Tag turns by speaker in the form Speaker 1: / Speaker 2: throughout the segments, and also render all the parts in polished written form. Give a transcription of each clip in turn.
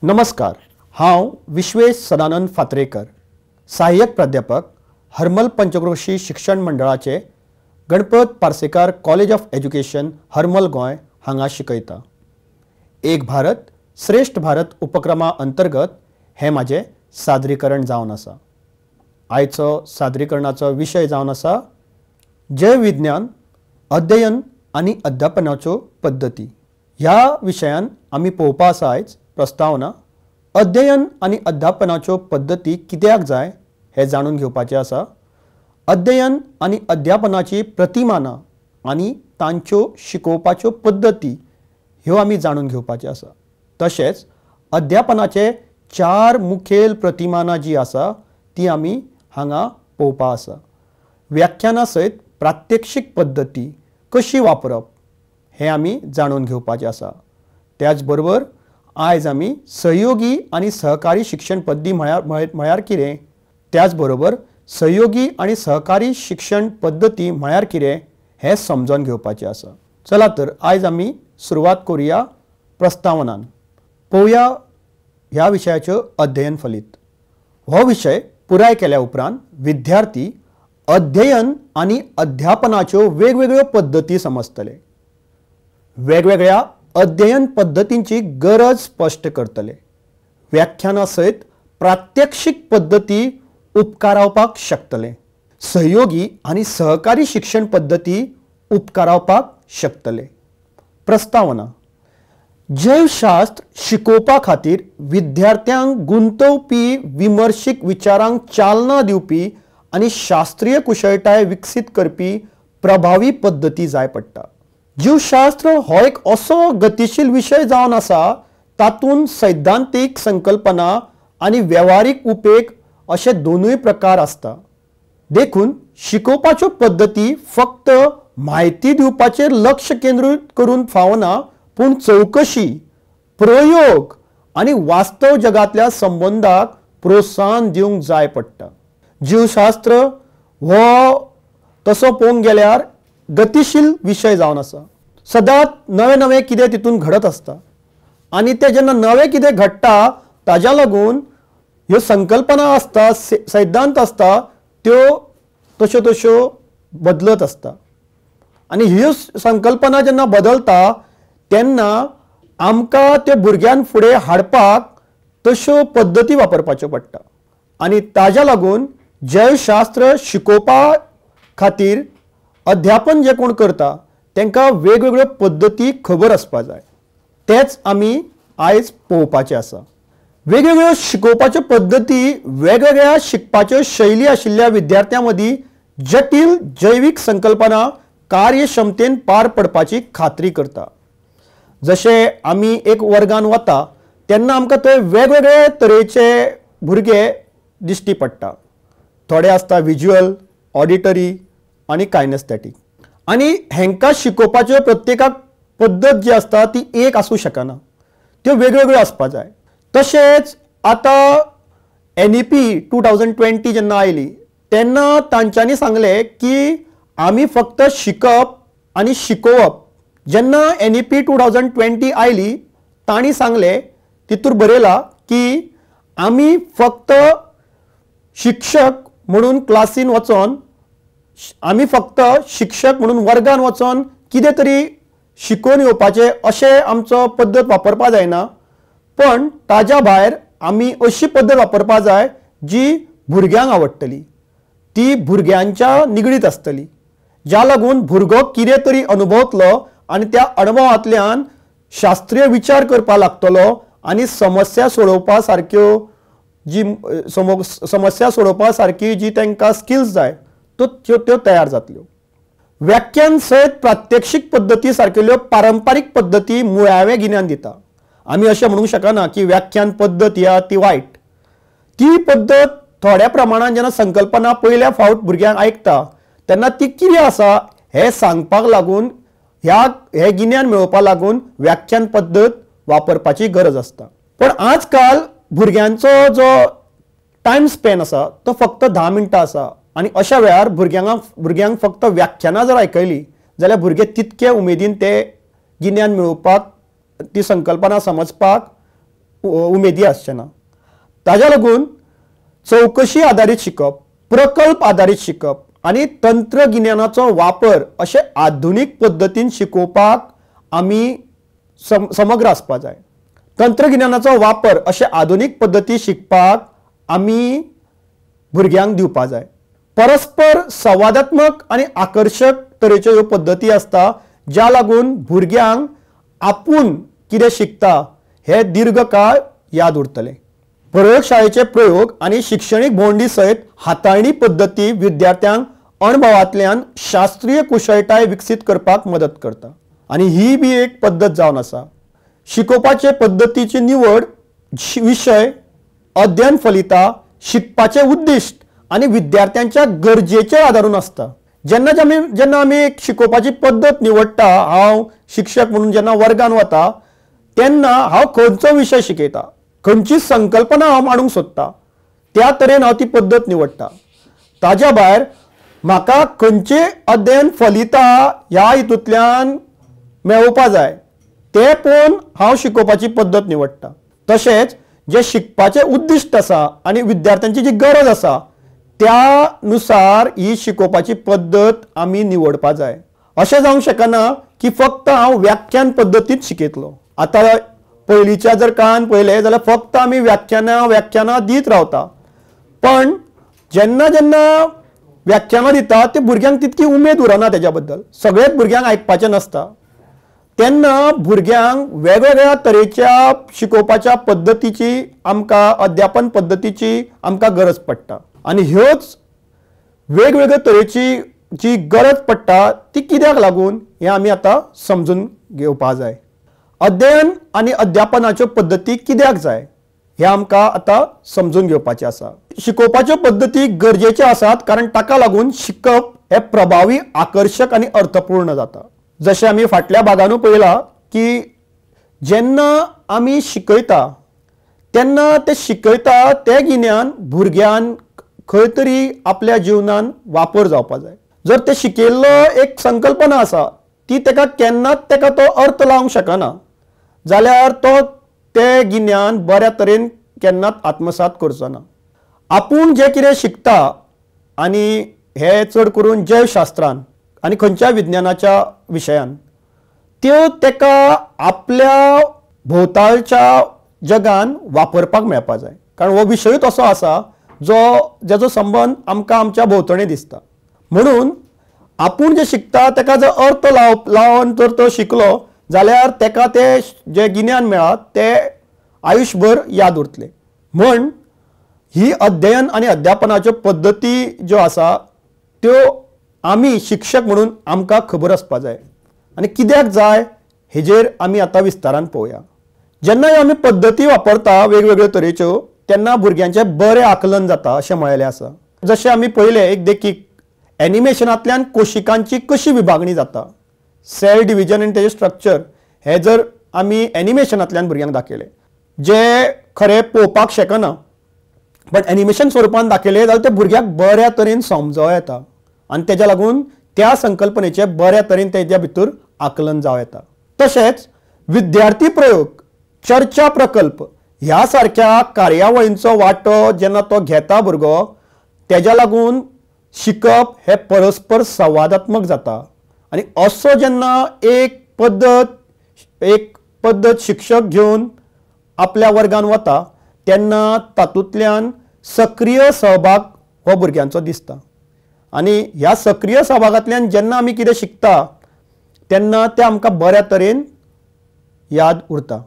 Speaker 1: नमस्कार, हांव विश्वेश सदानंद फात्रेकर, सहाय्यक प्राध्यापक हरमल पंचक्रोशी शिक्षण मंडळाचे Ganpat Parsekar college of education Harmal Goa हांगा शिकयता। एक भारत श्रेष्ठ भारत उपक्रमा अंतर्गत हे माझे सादरीकरण जावन आसा। आयचो सादरीकरणाचो विशय जावन आसा जैव विज्ञान अध्ययन आनी अध्यापनाच्यो पद्धती। ह्या विशयान आमी पळोवपा आसा आयज प्रस्तावना अध्ययन आनी अध्यापनाच्यो पद्धती कित्याक जाय हे जाणून घेवपाचे आसा। अध्ययन आनी अध्यापनाची प्रतिमानां आनी तांच्यो शिकोवपाच्यो पद्धती ह्यो आमी जाणून घेवपाचे आसा। तशेंच अध्यापनाचे 4 मुखेल प्रतिमानां जी आसा ती आमी हांगा पळोवपा आसा। व्याख्याना सयत प्रात्यक्षिक पद्धती कशी वापरप हे आमी जाणून घेवपाचे आसा। त्याच बरोबर आयज आमी सहयोगी आनी सहकारी शिक्षण पद्धती म्हळ्यार कितें, त्याच बरोबर सहयोगी आनी सहकारी शिक्षण पद्धती म्हळ्यार कितें हें समजून घेवपाचें आसा। चला तर आयज आमी सुरवात करुया प्रस्तावनान। पळोवया ह्या विशयाच्यो अध्ययन फलीत। हो विशय पुराय केल्या उपरांत विद्यार्थी अध्ययन आनी अध्यापनाच्यो वेगवेगळ्यो पद्धती समजतले। वेगवेगळ्या अध्ययन पद्धतींची गरज स्पश्ट करतले। व्याख्याना सयत प्रात्यक्षिक पद्धती उपकारावपाक शकतले। सहयोगी आनी सहकारी शिक्षण पद्धती उपकारावपाक शकतले। प्रस्तावना जैवशास्त्र शिकोवपा खातीर विद्यार्थ्यांक गुंतवपी विमर्शीक विचारांक चालना दिवपी आनी शास्त्रीय कुशळटाय विकसीत करपी प्रभावी पद्धती जाय पडटा। जीवशास्त्र हो एक असो गतीशील विशय जावन आसा तातूंत सैद्धांतीक संकल्पना आनी व्यावहारिक उपेग अशे दोनूय प्रकार आसता। देखून शिकोवपाच्यो पद्धती फक्त म्हायती दिवपाचेर लक्ष केंद्रीत करून फावना, पूण चौकशी, प्रयोग आनी वास्तव जगातल्या संबंधाक प्रोत्साहन दिवंक जाय पडटा। जीवशास्त्र हो तसो पळोवंक गेल्यार गतीशील विशय जावन आसा। सदांच नवे नवे कितें तितून घडत आसता आनी ते जेन्ना नवें कितें घडटा ताज्या लागून ह्यो संकल्पना आसता, सिद्धांत आसता त्यो तश्यो तश्यो बदलत आसता आनी ह्यो संकल्पना जेन्ना बदलता तेन्ना आमकां त्यो भुरग्यां फुडें हाडपाक तश्यो पद्धती वापरपाच्यो पडटा आनी ताज्या लागून जैवशास्त्र शिकोवपा खातीर अध्यापन जे कोण करता तांकां वेगवेगळ्यो पद्धती खबर आसपा जाय। तेच आमी आयज पळोवपाचे आसा। वेगवेगळ्यो शिकोवपाच्यो पद्धती वेगवेगळ्या शिकपाच्यो शैली आशिल्ल्या विद्यार्थ्यां मदीं जटील जैवीक संकल्पना कार्यक्षमतेन पार पडपाची खात्री करता। जशे आमी एक वर्गान वता तेन्ना आमकां थंय वेगवेगळे तरेचे भुरगे दिश्टी पडटा। थोडे आसता विज्युअल, ऑडिटरी आनी कायनेस्थेटीक आनी हेंकां शिकोवपाच्यो प्रत्येकाक पद्धत जी आसता ती एक आसूं शकना, त्यो वेगवेगळ्यो आसपा जाय। तशेंच आतां NEP 2020 जेन्ना आयली तेन्ना तांच्यांनी सांगलें की आमी फक्त शिकप आनी शिकोवप। जेन्ना NEP 2020 आयली तांणी सांगलें, तितूर बरयलां की आमी फक्त शिक्षक म्हणून क्लासीन वचोन, आमी फक्त शिक्षक म्हणून वर्गान वचोन कितें तरी शिकोवन येवपाचें अशें आमचो पद्धत वापरपा जायना, पण ताज्या भायर आमी अशी पद्धत वापरपा जाय जी भुरग्यांक आवडटली, ती भुरग्यांच्या निगडीत आसतली, ज्या लागून भुरगो कितें तरी अनुभवतलो आनी त्या अणभवांतल्यान शास्त्रीय विचार करपा लागतलो आनी समस्या सोडोवपा सारक्यो जी समस्या सोडोवपा सारकी जी तांकां स्किल्स जाय त्यो तयार जातल्यो। व्याख्यान सयत प्रात्यक्षिक पद्धती सारकेल्यो पारंपारीक पद्धती मुळावें गिन्यान दिता। आमी अशें म्हणूंक शकना की व्याख्यान पद्धत ही ती वायट। ती पद्धत थोड्या प्रमाणात जेन्ना संकल्पना पयल्या फावट भुरग्यांक आयकता तेन्ना ती कितें आसा हें सांगपाक लागून हें गिन्यान मेळोवपा लागून व्याख्यान पद्धत वापरपाची गरज आसता। पण आजकाल भुरग्यांचो जो टायम स्पॅन आसा तो फक्त 10 मिनटां आसा आनी अशा वेळार भुरग्यांक फक्त व्याख्यानां जर आयकयली जाल्यार भुरगे तितके उमेदीन ते गिन्यान मेळोवपाक, ती संकल्पना समजपाक उमेदी आसचें ना। ताज्या लागून चौकशी आधारित शिकप, प्रकल्प आधारित शिकप आनी तंत्रगिन्यानाचो वापर अशे आधुनीक पद्दतीन शिकोवपाक आमी समग्र आसपा जाय। तंत्रगिन्यानाचो वापर अशे आधुनीक पद्दती शिकपाक आमी भुरग्यांक दिवपा जाय। परस्पर संवादात्मक आनी आकर्शक तरेच्यो ह्यो पद्दती आसता ज्या लागून भुरग्यांक आपूण कितें शिकता हे दीर्घकाळ याद उरतले। प्रयोगशाळेचे प्रयोग आनी शिक्षणीक भोंवडी सयत हाताळणी पद्दती विद्यार्थ्यांक अणभवांतल्यान शास्त्रीय कुशळटाय विकसीत करपाक मदत करता आनी ही बी एक पद्दत जावन आसा। शिकोवपाचे पद्दतीची निवड विशय, अध्ययन फलितां, शिकपाचे उद्दिश्ट आनी विद्यार्थ्यांच्या गरजेचेर आदारून आसता। जेन्ना आमी एक शिकोवपाची पद्दत निवडटा, हांव शिक्षक म्हणून जेन्ना वर्गान वता तेन्ना हांव खंयचो विशय शिकयता, खंयची संकल्पना हांव मांडूंक सोदता, त्या तरेन हांव ती पद्दत निवडटा। ताज्या भायर म्हाका खंयचे अध्ययन फलितां ह्या हितूंतल्यान मेळोवपा जाय ते पळोवन हांव शिकोवपाची पद्दत निवडटा। तशेंच जे शिकपाचे उद्दिश्ट आसा आनी विद्यार्थ्यांची जी गरज आसा त्या नुसार ही शिकोवपाची पद्दत आमी निवडपा जाय। अशें जावंक शकना की फक्त हांव व्याख्यान पद्दतीत शिकयतलो। आतां पयलींच्या जर काळान पळयलें जाल्यार फक्त आमी व्याख्यानां दीत रावता, पण जेन्ना व्याख्यानां दिता ते भुरग्यांक तितकी उमेद उरना तेज्या बद्दल, सगळेच भुरग्यांक आयकपाचें नसता। तेन्ना भुरग्यांक वेगवेगळ्या तरेच्या शिकोवपाच्या पद्दतीची अध्यापन पद्दतीची आमकां गरज पडटा आनी ह्योच वेगवेगळ्या तरेची जी गरज पडटा ती कित्याक लागून हें आमी आतां समजून घेवपा जाय। अध्ययन आनी अध्यापनाच्यो पद्दती कित्याक जाय हें आमकां आतां समजून घेवपाचें आसा। शिकोवपाच्यो पद्दती गरजेच्यो आसात कारण ताका लागून शिकप हें प्रभावी, आकर्शक आनी अर्थपूर्ण जाता। जशें आमी फाटल्या भागानूय पळयलां की जेन्ना आमी शिकयता तेन्ना ते शिकयता तें गिन्यान भुरग्यान खंय तरी आपल्या जिवनान वापर जावपा जाय। जर ते शिकयल्लो एक संकल्पना आसा ती तेका केन्नाच तेका तो अर्थ लावंक शकना जाल्यार तो तें गिन्यान बऱ्या तरेन केन्नाच आत्मसात करचो ना। आपूण जें कितें शिकता आनी हे चड करून जैवशास्त्रान आनी खंयच्या विज्ञानाच्या विशयान त्यो तेका आपल्या भोंवताळच्या जगान वापरपाक मेळपा जाय। कारण हो विशयूच असो आसा जेजो संबंध आमकां आमच्या भोंवतणी दिसता। म्हणून आपूण जें शिकता तेका जर अर्थ लावन जर तो शिकलो जाल्यार तेका तें जें गिन्यान मेळ्ळां तें आयुश्यभर याद उरतलें। म्हण ही अध्ययन आनी अध्यापनाच्यो पद्दती ज्यो आसा त्यो आमी शिक्षक म्हणून आमकां खबर आसपा जाय आनी कित्याक जाय हेजेर आमी आतां विस्तारान पळोवया। जेन्ना आमी पद्दती वापरता वेगवेगळ्यो तरेच्यो तेन्ना भुरग्यांचें बरें आकलन जाता अशें म्हळेलें आसा। जशें आमी पळयलें एक देखीक एनिमेशनांतल्यान कोशिकांची कशी विभागणी जाता, सेल डिविजन आनी तेजें स्ट्रक्चर हे जर आमी एनिमेशनांतल्यान भुरग्यांक दाखयलें जे खरें पळोवपाक शकना पण एनिमेशन स्वरुपान दाखयलें जाल्यार ते भुरग्याक बऱ्या तरेन समजूं येता आनी तेज्या लागून त्या संकल्पनेचें बऱ्या तरेन तेज्या भितर आकलन जावं येता। तशेंच विद्यार्थी प्रयोग, चर्चा प्रकल्प ह्या सारक्या कार्यावळींचो वांटो जेन्ना तो घेता भुरगो तेज्या लागून शिकप हे परस्पर संवादात्मक जाता आनी असो जेन्ना एक पद्दत शिक्षक घेवन आपल्या वर्गान वता तेन्ना तातूंतल्यान सक्रिय सहभाग हो भुरग्यांचो दिसता आनी ह्या सक्रिय सहभागांतल्यान जेन्ना आमी कितें शिकता तेन्ना तें आमकां बऱ्या तरेन याद उरता।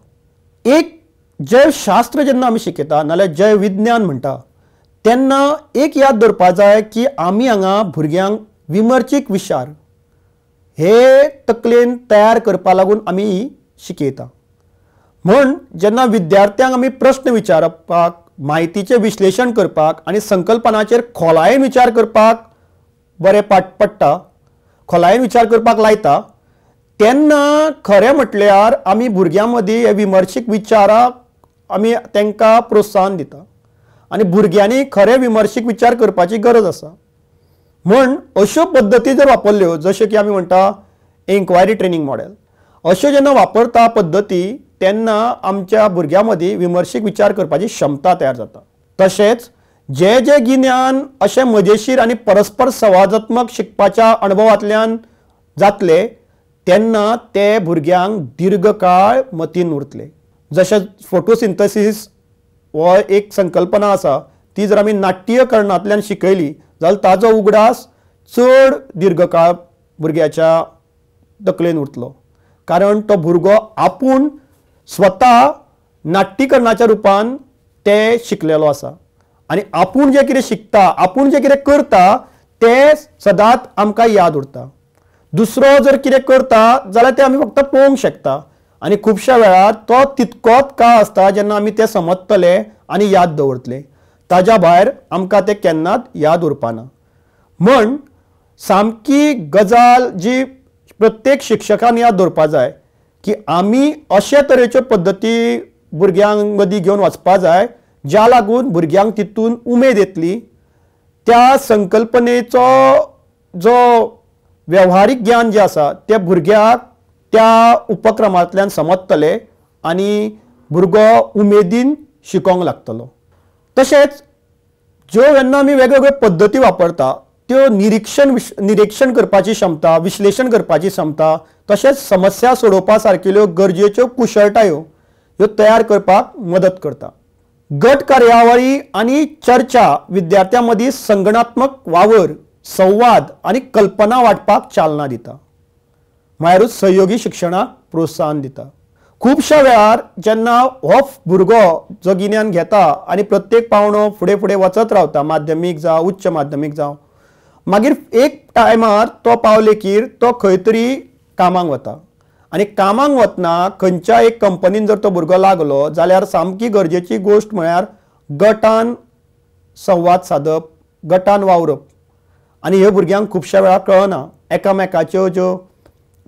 Speaker 1: एक जैवशास्त्र जेन्ना आमी शिकयता नाल्यार जैव विज्ञान म्हणटा तेन्ना एक याद दवरपा जाय की आमी हांगा भुरग्यांक विमर्शीक विचार हे तकलेन तयार करपा लागून आमी शिकयता। म्हण जेन्ना विद्यार्थ्यांक आमी प्रश्न विचारपाक, म्हायतीचें विश्लेशण करपाक आनी संकल्पनाचेर खोलायेन विचार करपाक बरें पडटा, खोलायेन विचार करपाक लायता तेन्ना खरें म्हटल्यार आमी भुरग्यां मदीं हे विमर्शीक विचाराक आमी तांकां प्रोत्साहन दिता आनी भुरग्यांनी खरे विमर्शीक विचार करपाची गरज आसा। म्हण अश्यो पद्दती जर वापरल्यो जशें की आमी म्हणटा इन्क्वायरी ट्रेनिंग मॉडेल, अश्यो जेन्ना वापरता पद्दती तेन्ना आमच्या भुरग्यां मदीं विमर्शीक विचार करपाची क्षमता तयार जाता. तशेंच जे जे गिन्यान अशें मजेशीर आनी परस्पर संवादात्मक शिकपाच्या अणभवांतल्यान जातले तेन्ना ते भुरग्यांक दीर्घकाळ मतीन उरतले. जशें फोटोसिंथसीस हो एक संकल्पना आसा, ती जर आमी नाट्यकरणांतल्यान शिकयली जाल्यार ताजो उगडास चड दीर्घकाळ भुरग्याच्या तकलेन उरतलो. कारण तो भुरगो आपूण स्वता नाट्यकरणाच्या रुपान ते शिकलेलो आसा आनी आपूण जें कितें शिकता, आपूण जें कितें करता तें सदांच आमकां याद उरता. दुसरो जर कितें करता जाल्यार तें आमी फक्त पळोवंक शकता आनी खुबश्या वेळार तो तितकोच काळ आसता जेन्ना आमी तें समजतले आनी याद दवरतले. ताज्या भायर आमकां तें केन्नाच याद उरपाना. म्हण सामकी गजाल जी प्रत्येक शिक्षकान याद दवरपा जाय की आमी अशे तरेच्यो पद्दती भुरग्यांक मदीं घेवन वचपा जाय ज्या लागून भुरग्यांक तितून उमेद येतली. त्या संकल्पनेचो जो वेव्हारीक ज्ञान जें आसा तें भुरग्याक त्या उपक्रमांतल्यान समजतले आनी भुरगो उमेदीन शिकोंक लागतलो. तशेंच ज्यो जेन्ना आमी वेगवेगळ्यो पद्दती वापरता त्यो निरीक्षण करपाची क्षमता, विश्लेशण करपाची क्षमता, तशेंच समस्या सोडोवपा सारकिल्यो गरजेच्यो कुशळटायो ह्यो तयार करपाक मदत करता. गट कार्यावळी आनी चर्चा विद्यार्थ्यां मदीं संगणात्मक वावर, संवाद आनी कल्पना वांटपाक चालना दिता. म्हळ्यारूच सहयोगी शिक्षणाक प्रोत्साहन दिता. खुबश्या वेळार जेन्ना हो भुरगो जो गिन्यान घेता आनी प्रत्येक पावणो फुडें फुडें वचत रावता, माध्यमीक जावं उच्च माध्यमीक जावं, मागीर एक टायमार तो पावलेकीर तो खंय तरी कामाक वता आनी कामाक वतना खंयच्या एक कंपनीन जर तो भुरगो लागलो जाल्यार सामकी गरजेची गोश्ट म्हळ्यार गटान संवाद सादप, गटान वावरप. आनी ह्यो भुरग्यांक खुबश्या वेळार कळना. एकामेकाच्यो ज्यो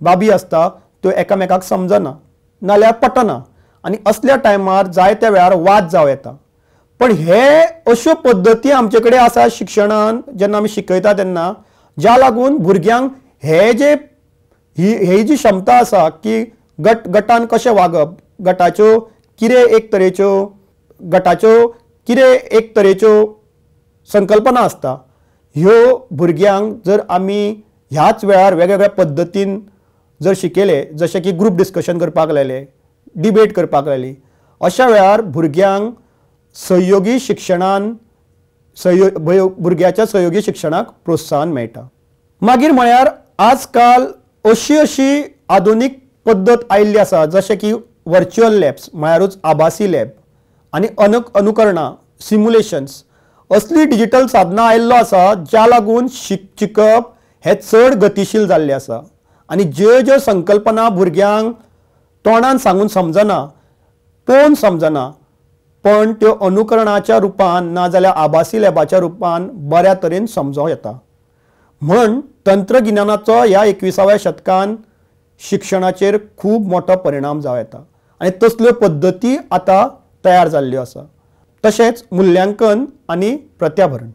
Speaker 1: बाबी आसता त्यो एकामेकाक समजना नाल्यार पटना आनी असल्या टायमार जायत्या वेळार वाद जावं येता. पण हे अश्यो पद्दती आमचे कडेन आसा शिक्षणान जेन्ना आमी शिकयता तेन्ना, ज्या लागून भुरग्यांक ही जी क्षमता आसा की गटान कशें वागप, गटाच्यो कितें एक तरेच्यो संकल्पना आसता, ह्यो भुरग्यांक जर आमी ह्याच वेळार वेगवेगळ्या पद्दतीन जर शिकयले, जशें की ग्रूप डिस्कशन करपाक लायले, डिबेट करपाक लायली, अशा वेळार भुरग्यांक भुरग्याच्या सहयोगी शिक्षणाक प्रोत्साहन मेळटा. मागीर म्हळ्यार आजकाल अशी आधुनीक पद्दत आयिल्ली आसा जशें की व्हर्च्युअल लॅब्स म्हळ्यारूच आभासी लॅब आनी अनुकरणां, सिम्युलेशन्स असली डिजिटल साधनां आयिल्लो आसा ज्या लागून शिकप हें चड गतीशील जाल्लें आसा. आनी ज्यो ज्यो संकल्पना भुरग्यांक तोंडान सांगून समजना, पळोवन समजना, पण त्यो अनुकरणाच्या रुपान नाजाल्यार आभासी लॅबाच्या रुपान बऱ्या तरेन समजूं येता. म्हण तंत्रगिन्यानाचो ह्या 21व्या शतकान शिक्षणाचेर खूब मोठो परिणाम जावं येता आनी तसल्यो पद्दती आतां तयार जाल्ल्यो आसा. तशेंच मुल्यांकन आनी प्रत्याभरण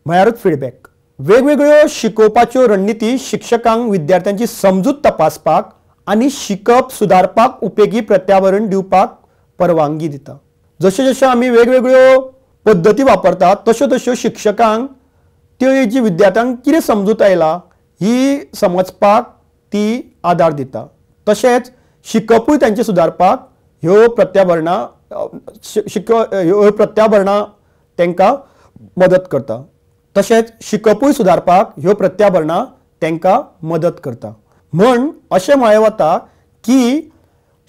Speaker 1: म्हळ्यारूच फीडबॅक. वेगवेगळ्यो शिकोवपाच्यो रणनिती शिक्षकांक विद्यार्थ्यांची समजूत तपासपाक आनी शिकप सुदारपाक उपेगी प्रत्याभरण दिवपाक परवानगी दिता. जशें जशें आमी वेगवेगळ्यो पद्दती वापरतात तश्यो तश्यो शिक्षकांक त्यो जी विद्यार्थ्यांक कितें समजूत आयला ही समजपाक ती आदार दिता. तशेंच शिकपूय तांचें सुदारपाक ह्यो प्रत्याभरणां तांकां मदत करता. तशेंच शिकपूय सुदारपाक ह्यो प्रत्याभरणां तांकां मदत करता. म्हण अशें म्हळें वता की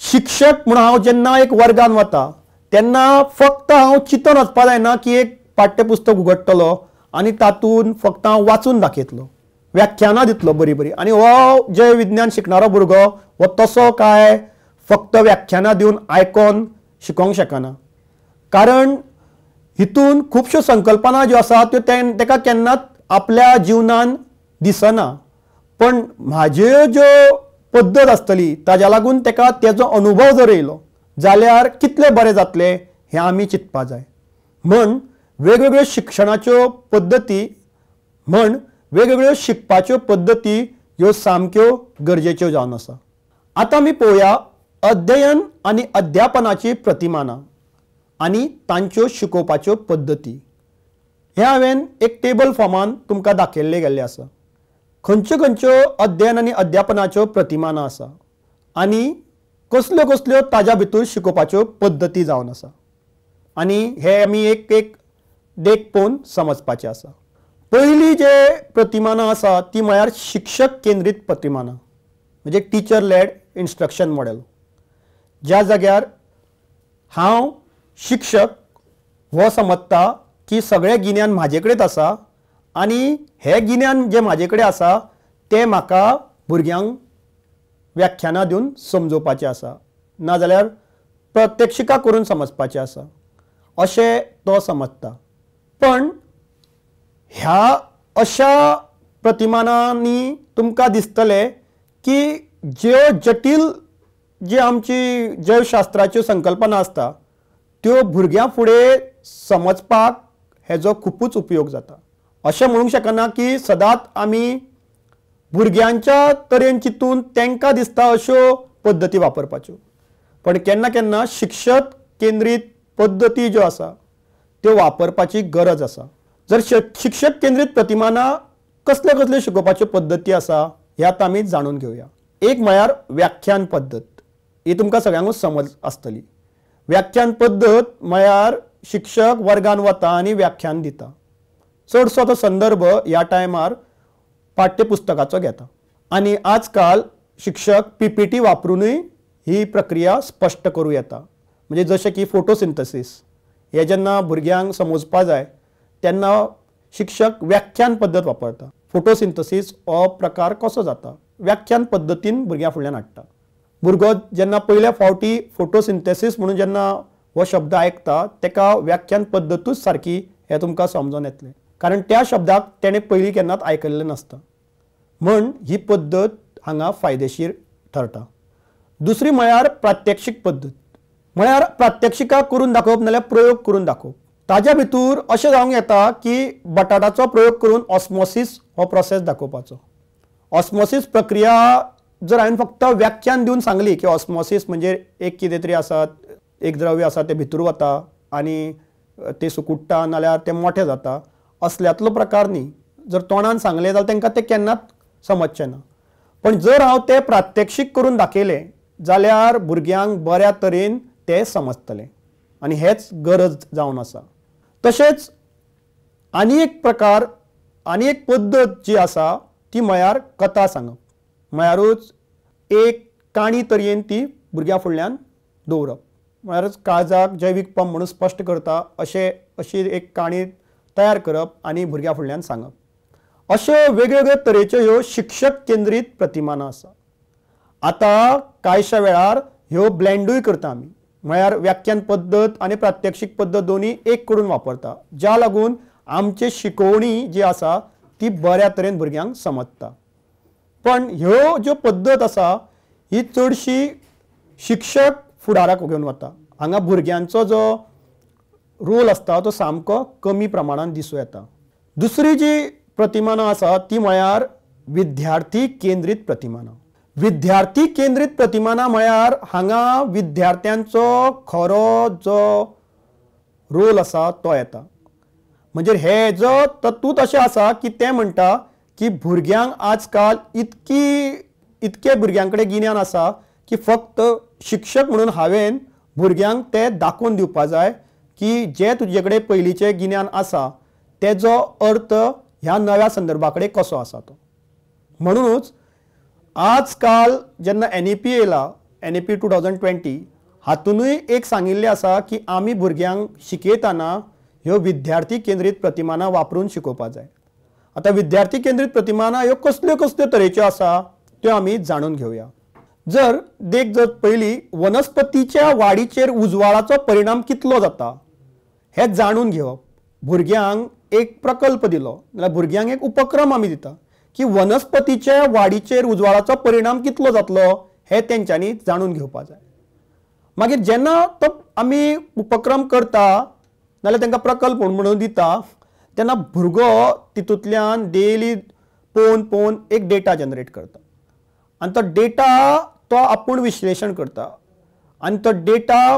Speaker 1: शिक्षक म्हूण हांव जेन्ना एक वर्गान वता तेन्ना फक्त हांव चिंतून वचपा जायना की एक पाठ्यपुस्तक उगडटलो आनी तातूंत फक्त हांव वाचून दाखयतलो, व्याख्यानां दितलो बरी बरी आनी हो जे विज्ञान शिकणारो भुरगो हो तसो काय फक्त व्याख्यानां दिवन आयकोन शिकोंक शकना. कारण हितून खुबश्यो संकल्पना ज्यो आसा त्यो ताका केन्नाच आपल्या जिवनान दिसना. पण म्हाज्यो ज्यो पद्दत आसतली ताज्या लागून ताका तेजो अनुभव जर येयलो जाल्यार कितलें बरें जातलें हें आमी चिंतपा जाय. म्हण वेगवेगळ्यो शिक्षणाच्यो पद्दती वेगवेगळ्यो शिकपाच्यो पद्दती ह्यो सामक्यो गरजेच्यो जावन आसा. आतां आमी पळोवया अध्ययन आनी अध्यापनाची प्रतिमानां आनी तांच्यो शिकोवपाच्यो पद्दती हे हांवें एक टेबल फॉर्मान तुमकां दाखयल्ले गेल्ले आसा. खंयच्यो खंयच्यो अध्ययन आनी अध्यापनाच्यो प्रतिमानां आसा आनी कसल्यो कसल्यो ताज्या भितर शिकोवपाच्यो पद्दती जावन आसा आनी हे आमी एक एक देख पळोवन समजपाचें आसा. पयली जे प्रतिमानां आसा ती म्हळ्यार शिक्षक केंद्रीत प्रतिमानां म्हणजे टिचर लेड इंस्ट्रक्शन मॉडेल. ज्या जाग्यार हांव शिक्षक हो समजता की सगळें गिन्यान म्हाजे कडेच आसा आनी हें गिन्यान जें म्हाजे कडेन आसा तें म्हाका भुरग्यांक व्याख्यानां दिवन समजोवपाचें आसा नाजाल्यार प्रत्यक्षिका करून समजपाचें आसा अशें तो समजता. पण ह्या अशा प्रतिमानांनी तुमकां दिसतलें की ज्यो जटील जी आमची जैवशास्त्राच्यो संकल्पना आसता त्यो भुरग्यां फुडें समजपाक हेजो खूबच उपयोग जाता. अशें म्हणूंक शकना की सदांच आमी भुरग्यांच्या तरेन चिंतून तांकां दिसता अश्यो पद्दती वापरपाच्यो. पण केन्ना केन्ना शिक्षक केंद्रीत पद्दती ज्यो आसा त्यो वापरपाची गरज आसा. जर शिक्षक केंद्रीत प्रतिमानां कसले कसले शिकोवपाच्यो पद्दती आसा हे आतां आमी जाणून घेवया. एक म्हळ्यार व्याख्यान पद्दत ही तुमकां सगळ्यांकूच समज आसतली. व्याख्यान पद्दत म्हळ्यार शिक्षक वर्गान वता आनी व्याख्यान दिता. चडसो तो संदर्भ ह्या टायमार पाठ्यपुस्तकाचो घेता आनी आजकाल शिक्षक PPT वापरूनय ही प्रक्रिया स्पश्ट करूं येता. म्हणजे जशें की फोटोसिंथसीस हे जेन्ना भुरग्यांक समजपा जाय तेन्ना शिक्षक व्याख्यान पद्दत वापरता. फोटोसिंथसीस हो प्रकार कसो जाता व्याख्यान पद्दतीन भुरग्यां फुडल्यान हाडटा. भुरगो जेन्ना पयल्या फावटी फोटोसिंथेसीस म्हणून जेन्ना हो शब्द आयकता तेका व्याख्यान पद्दतूच सारकी हें तुमकां समजून येतलें कारण त्या शब्दाक तेणें पयलीं केन्नाच आयकल्लें नासता. म्हण ही पद्दत हांगा फायदेशीर ठरता. दुसरी म्हळ्यार प्रात्यक्षीक पद्दत म्हळ्यार प्रात्यक्षिका करून दाखोवप नाजाल्यार प्रयोग करून दाखोवप. ताज्या भितर अशें जावंक येता की बटाटाचो प्रयोग करून ऑस्मोसीस हो प्रोसेस दाखोवपाचो. ऑस्मोसीस प्रक्रिया जर हांवें फक्त व्याख्यान दिवन सांगली की ऑस्मोसीस म्हणजे एक कितें तरी आसा एक द्रव्य आसा तें भितर वता आनी तें सुकुट्टा नाल्यार तें मोठें जाता असल्यातलो प्रकार न्ही. जर तोंडान सांगलें जाल्यार तांकां तें केन्नाच समजचें ना. पण जर हांव तें प्रात्यक्षीक करून दाखयलें जाल्यार भुरग्यांक बऱ्या तरेन तें समजतलें आनी हेच गरज जावन आसा. तशेंच आनी एक प्रकार आनी एक पद्दत जी आसा ती म्हळ्यार कथा सांगप. म्हळ्यारूच एक काणी तरेन ती भुरग्यां फुडल्यान दवरप. म्हळ्यारूच काळजाक जैवीक पंप म्हणून स्पश्ट करता अशी एक काणी तयार करप आनी भुरग्यां फुडल्यान सांगप. अश्यो वेगवेगळ्यो तरेच्यो ह्यो शिक्षक केंद्रीत प्रतिमानां आसा. आतां कांयश्या वेळार ह्यो ब्लेंडूय करता आमी म्हळ्यार व्याख्यान पद्दत आनी प्रात्यक्षीक पद्दत दोनी एक करून वापरता ज्या लागून आमची शिकोवणी जी आसा ती बऱ्या तरेन भुरग्यांक समजता. पण ह्यो ज्यो पद्दत आसा ही चडशी शिक्षक फुडाराक घेवन वता. हांगा भुरग्यांचो जो रोल आसता तो सामको कमी प्रमाणान दिसूं येता. दुसरी जी प्रतिमानां आसा ती म्हळ्यार विद्यार्थी केंद्रीत प्रतिमानां. विद्यार्थी केंद्रीत प्रतिमानां म्हळ्यार हांगा विद्यार्थ्यांचो खरो जो रोल आसा तो येता. म्हणजे हे जो तत्वूत अशें आसा की तें म्हणटा की भुरग्यांक आजकाल इतके भुरग्यां कडेन गिन्यान आसा की फक्त शिक्षक म्हणून हांवें भुरग्यांक तें दाखोवन दिवपा जाय की जें तुजे कडेन पयलींचें गिन्यान आसा तेजो अर्थ ह्या नव्या संदर्भा कडेन कसो आसा तो. म्हणूनच आजकाल जेन्ना NEP येयला NEP 2020 हातूनय एक सांगिल्लें आसा की आमी भुरग्यांक शिकयतना ह्यो विद्यार्थी केंद्रीत प्रतिमानां वापरून शिकोवपा जाय. आतां विद्यार्थी केंद्रीत प्रतिमानां ह्यो कसल्यो कसल्यो तरेच्यो आसा त्यो आमी जाणून घेवया. जर पयलीं वनस्पतीच्या वाडीचेर उजवाडाचो परिणाम कितलो जाता हें जाणून घेवप. भुरग्यांक एक प्रकल्प दिलो नाल्यार भुरग्यांक एक उपक्रम आमी दिता की वनस्पतीच्या वाडीचेर उजवाडाचो परिणाम कितलो जातलो हें तेंच्यांनी जाणून घेवपा जाय. मागीर जेन्ना तो आमी उपक्रम करता नाल्यार तांकां प्रकल्प म्हणून दिता तेन्ना भुरगो तितूंतल्यान डेली पळोवन एक डेटा जनरेट करता आनी तो डेटा तो आपूण विश्लेशण करता. आनी तो डेटा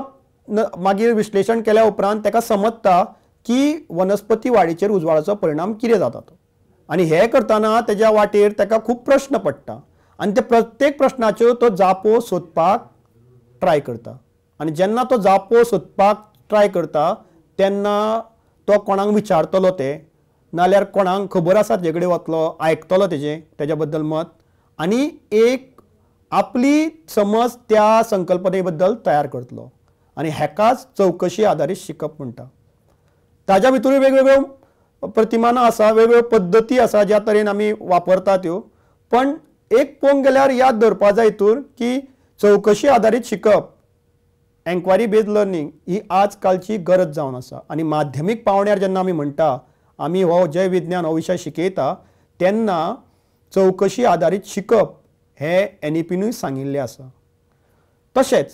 Speaker 1: मागीर विश्लेशण केल्या उपरांत ताका समजता की वनस्पती वाडीचेर उजवाडाचो परिणाम कितें जाता तो, आनी हें करतना तेज्या वाटेर ताका खूब प्रश्न पडटा आनी ते प्रत्येक प्रश्नाच्यो तो जापो सोदपाक ट्राय करता. आनी जेन्ना तो जापो सोदपाक ट्राय करता तेन्ना तो कोणाक विचारतलो ते, नाल्यार कोणाक खबर आसा तेजे कडेन वतलो, आयकतलो तेज्या बद्दल मत आनी एक आपली समज त्या संकल्पने बद्दल तयार करतलो. आनी हेकाच चवकशी आधारीत शिकप म्हणटा. ताज्या भितर वेगवेगळ्यो प्रतिमानां आसा, वेगवेगळ्यो पद्दती आसा ज्या तरेन आमी वापरतात त्यो, पण एक पळोवंक गेल्यार याद दवरपा जाय हितूर की चवकशी आधारीत शिकप, एन्क्वायरी बेस्ड लर्निंग ही आज कालची गरज जावन आसा. आनी माध्यमीक पावण्यार जेन्ना आमी म्हणटा आमी हो जैव विज्ञान हो विशय शिकयता तेन्ना चवकशी आधारीत शिकप हें NEPनूय सांगिल्लें आसा. तशेंच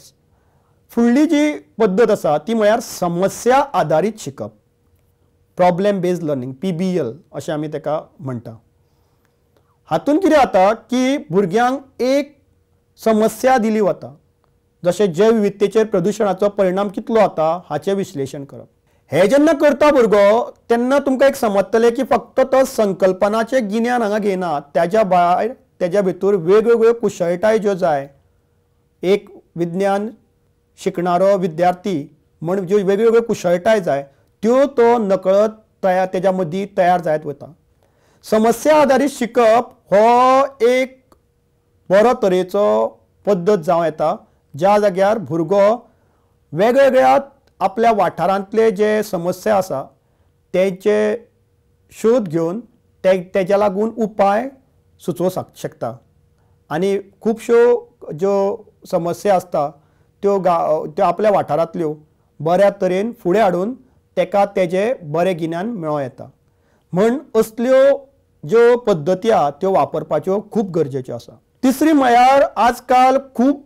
Speaker 1: फुडली जी पद्दत आसा ती म्हळ्यार समस्या आधारीत शिकप, प्रॉब्लेम बेस्ड लर्निंग PBL अशें आमी ताका म्हणटा. हातूंत कितें जाता की भुरग्यांक एक समस्या दिली वता, जशें जैव विविधतेचेर प्रदुशणाचो परिणाम कितलो जाता हाचें विश्लेशण करप. हे जेन्ना करता भुरगो तेन्ना तुमकां एक समजतलें की फक्त तो संकल्पनाचें गिन्यान हांगा घेयना, त्याच्या भायर तेज्या भितर वेगवेगळ्यो कुशळटाय ज्यो जाय, एक विज्ञान शिकणारो विद्यार्थी म्हण ज्यो वेगवेगळ्यो कुशळटाय जाय त्यो तो नकळत तेज्या मदीं तयार जायत वता. समस्या आधारीत शिकप हो एक बरो तरेचो पद्दत जावं येता, ज्या जाग्यार भुरगो वेगवेगळ्या आपल्या वाठारांतले जे समस्या आसा तेचे शोध घेवन तेज्या लागून उपाय सुचोवंक शकता. आनी खुबश्यो ज्यो समस्या आसता त्यो आपल्या वाठारांतल्यो बऱ्या तरेन फुडें हाडून ताका तेजें बरें गिन्यान मेळों येता. म्हण असल्यो ज्यो पद्दती आहा त्यो वापरपाच्यो खूब गरजेच्यो आसा. तिसरी म्हळ्यार आजकाल खूब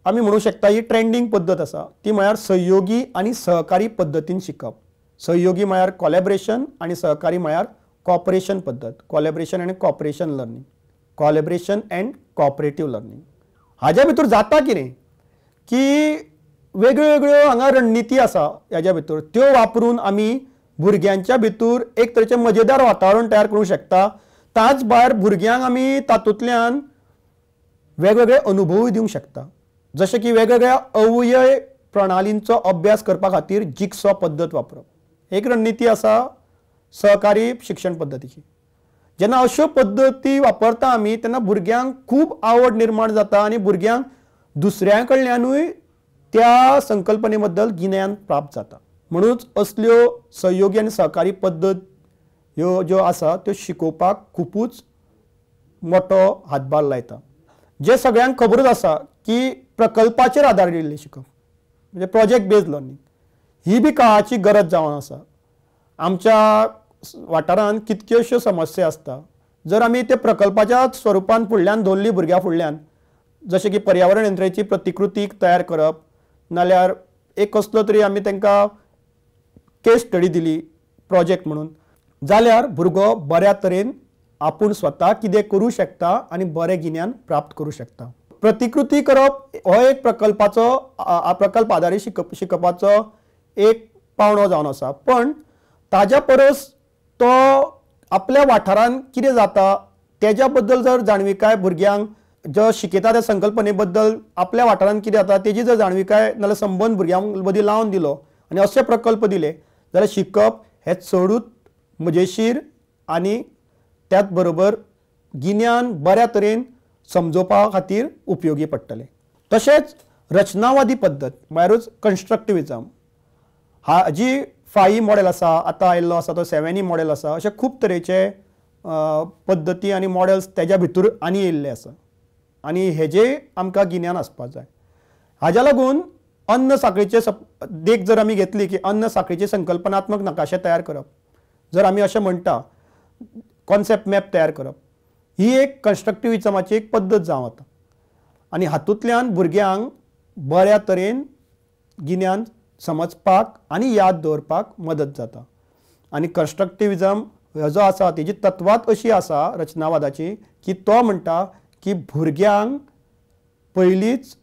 Speaker 1: आमी म्हणूं शकता ही ट्रेंडींग पद्दत आसा, ती म्हळ्यार सहयोगी आनी सहकारी पद्दतीन शिकप. सहयोगी म्हळ्यार कोलॅबरेशन आनी सहकारी म्हळ्यार कॉपरेशन पद्दत, कोलॅबरेशन आनी cooperation learning, collaboration and cooperative learning. हाज्या भितर जाता कितें की वेगवेगळ्यो हांगा रणनिती आसा ह्याच्या भितर, त्यो वापरून आमी भुरग्यांच्या भितर एक तरेचें मजेदार वातावरण तयार करूंक शकता. ताच भायर भुरग्यांक आमी तातूंतल्यान वेगवेगळे अनुभवूय दिवंक शकता, जशें की वेगवेगळ्या अवयव प्रणालींचो अभ्यास करपा खातीर जिक्सॉ पद्दत वापरप. एक रणनिती आसा सहकारी शिक्षण पद्दतीची. जेन्ना अश्यो पद्दती वापरता आमी तेन्ना भुरग्यांक खूब आवड निर्माण जाता आनी भुरग्यांक दुसऱ्यां कडल्यानूय त्या संकल्पने बद्दल गिन्यान प्राप्त जाता. म्हणूच असल्यो सहयोगी आनी सहकारी पद्दत ह्यो ज्यो आसा त्यो शिकोवपाक खुबूच मोठो हातभार लायता. जे सगळ्यांक खबरूच आसा की प्रकल्पाचेर आदारिल्लें शिकप म्हणजे प्रोजेक्ट बेस्ड लर्निंग ही बी काळाची गरज जावन आसा. आमच्या वाठारांत कितक्योश्यो समस्या आसता, जर आमी ते प्रकल्पाच्या स्वरुपान फुडल्यान दवरली भुरग्यां फुडल्यान, जशें की पर्यावरण यंत्रेची प्रतिकृती तयार करप, नाल्यार एक कसलो तरी आमी तांकां केस स्टडी दिली प्रोजेक्ट म्हणून, जाल्यार भुरगो बऱ्या तरेन आपूण स्वता कितें करूं शकता आनी बरें गिन्यान प्राप्त करूं शकता. प्रतिकृती करप हो एक प्रकल्प आधारीत शिकपाचो एक पावंडो जावन आसा. पण ताज्या परस तो आपल्या वाठारांत कितें जाता तेज्या बद्दल जर जाणविकाय भुरग्यांक जो शिकयता त्या संकल्पने बद्दल आपल्या वाठारांत कितें जाता तेजी जर जाणविकाय नाल्यार संबंद भुरग्यां मदीं लावन दिलो आनी अशे प्रकल्प दिले जाल्यार शिकप हें चडूच मजेशीर आनी त्याच बरोबर गिन्यान बऱ्या तरेन समजोवपा खातीर उपयोगी पडटलें. तशेंच रचनावादी पद्दत म्हळ्यारूच कन्स्ट्रक्टिविजम, हाजी 5E मॉडेल आसा, आतां आयिल्लो आसा तो 7E मॉडेल आसा, अशे खूब तरेचे पद्दती आनी मॉडेल्स तेज्या भितर आनी येयल्ले आसा आनी हेजें आमकां गिन्यान आसपाक जाय. हाज्या लागून अन्न साखळीचे देख जर आमी घेतली की अन्न साखळीचे संकल्पनात्मक नकाशे तयार करप, जर आमी अशें म्हणटा कॉन्सेप्ट मॅप तयार करप, ही एक कन्स्ट्रक्टिविजमाची एक पद्दत जावं येता आनी हातूंतल्यान भुरग्यांक बऱ्या तरेन गिन्यान समजपाक आनी याद दवरपाक मदत जाता. आनी कन्स्ट्रक्टिविजम हो जो आसा तेजी तत्वात अशी आसा रचनावादाची की तो म्हणटा की भुरग्यांक पयलींच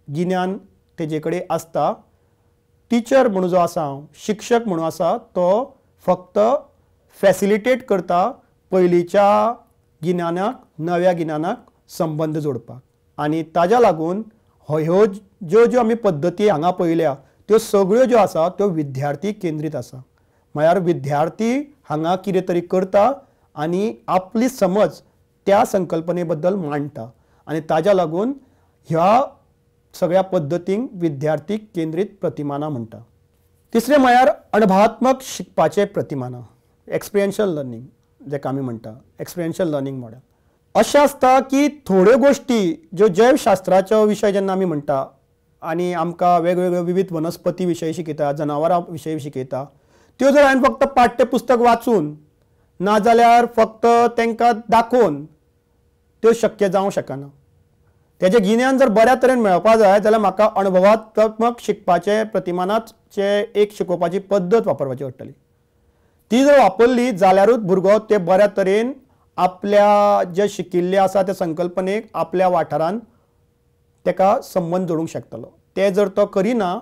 Speaker 1: गिन्यान तेजे कडेन आसता. टिचर म्हणून जो आसा हांव, शिक्षक म्हणून आसा तो फक्त फॅसिलिटेट करता पयलींच्या गिन्यानाक नव्या गिन्यानाक संबंध जोडपाक. आनी ताज्या लागून ह्यो ज्यो आमी पद्दती हांगा पळयल्या त्यो सगळ्यो ज्यो आसा त्यो विद्यार्थी केंद्रीत आसा. म्हळ्यार विद्यार्थी हांगा कितें तरी करता आनी आपली समज त्या संकल्पने बद्दल मांडटा आनी ताज्या लागून ह्या सगळ्या पद्दतींक विद्यार्थी केंद्रीत प्रतिमानां म्हणटा. तिसरें म्हळ्यार अणभवात्मक शिकपाचें प्रतिमानां, एक्सपिरियन्शियल लर्निंग जेका आमी म्हणटा, एक्सपिरियन्शियल लर्निंग मॉडेल. अशें आसता की थोड्यो गोश्टी ज्यो जैवशास्त्राचो विशय जेन्ना आमी म्हणटा आनी आमकां वेगवेगळ्यो विविध वनस्पती विशयी शिकयता, जनावरां विशयी शिकयता, त्यो जर हांवें फक्त पाठ्यपुस्तक वाचून नाजाल्यार फक्त तांकां दाखोवन त्यो शक्य जावंक शकना. तेजें गिन्यान जर बऱ्या तरेन मेळपा जाय जाल्यार म्हाका अणभवात्मक शिकपाचें प्रतिमानाचे एक शिकोवपाची पद्दत वापरपाची पडटली. ती जर वापरली जाल्यारूच भुरगो ते बऱ्या तरेन आपल्या जे शिकिल्ले आसा त्या संकल्पनेक आपल्या वाठारान ताका संबंध जोडूंक शकतलो. ते जर तो करिना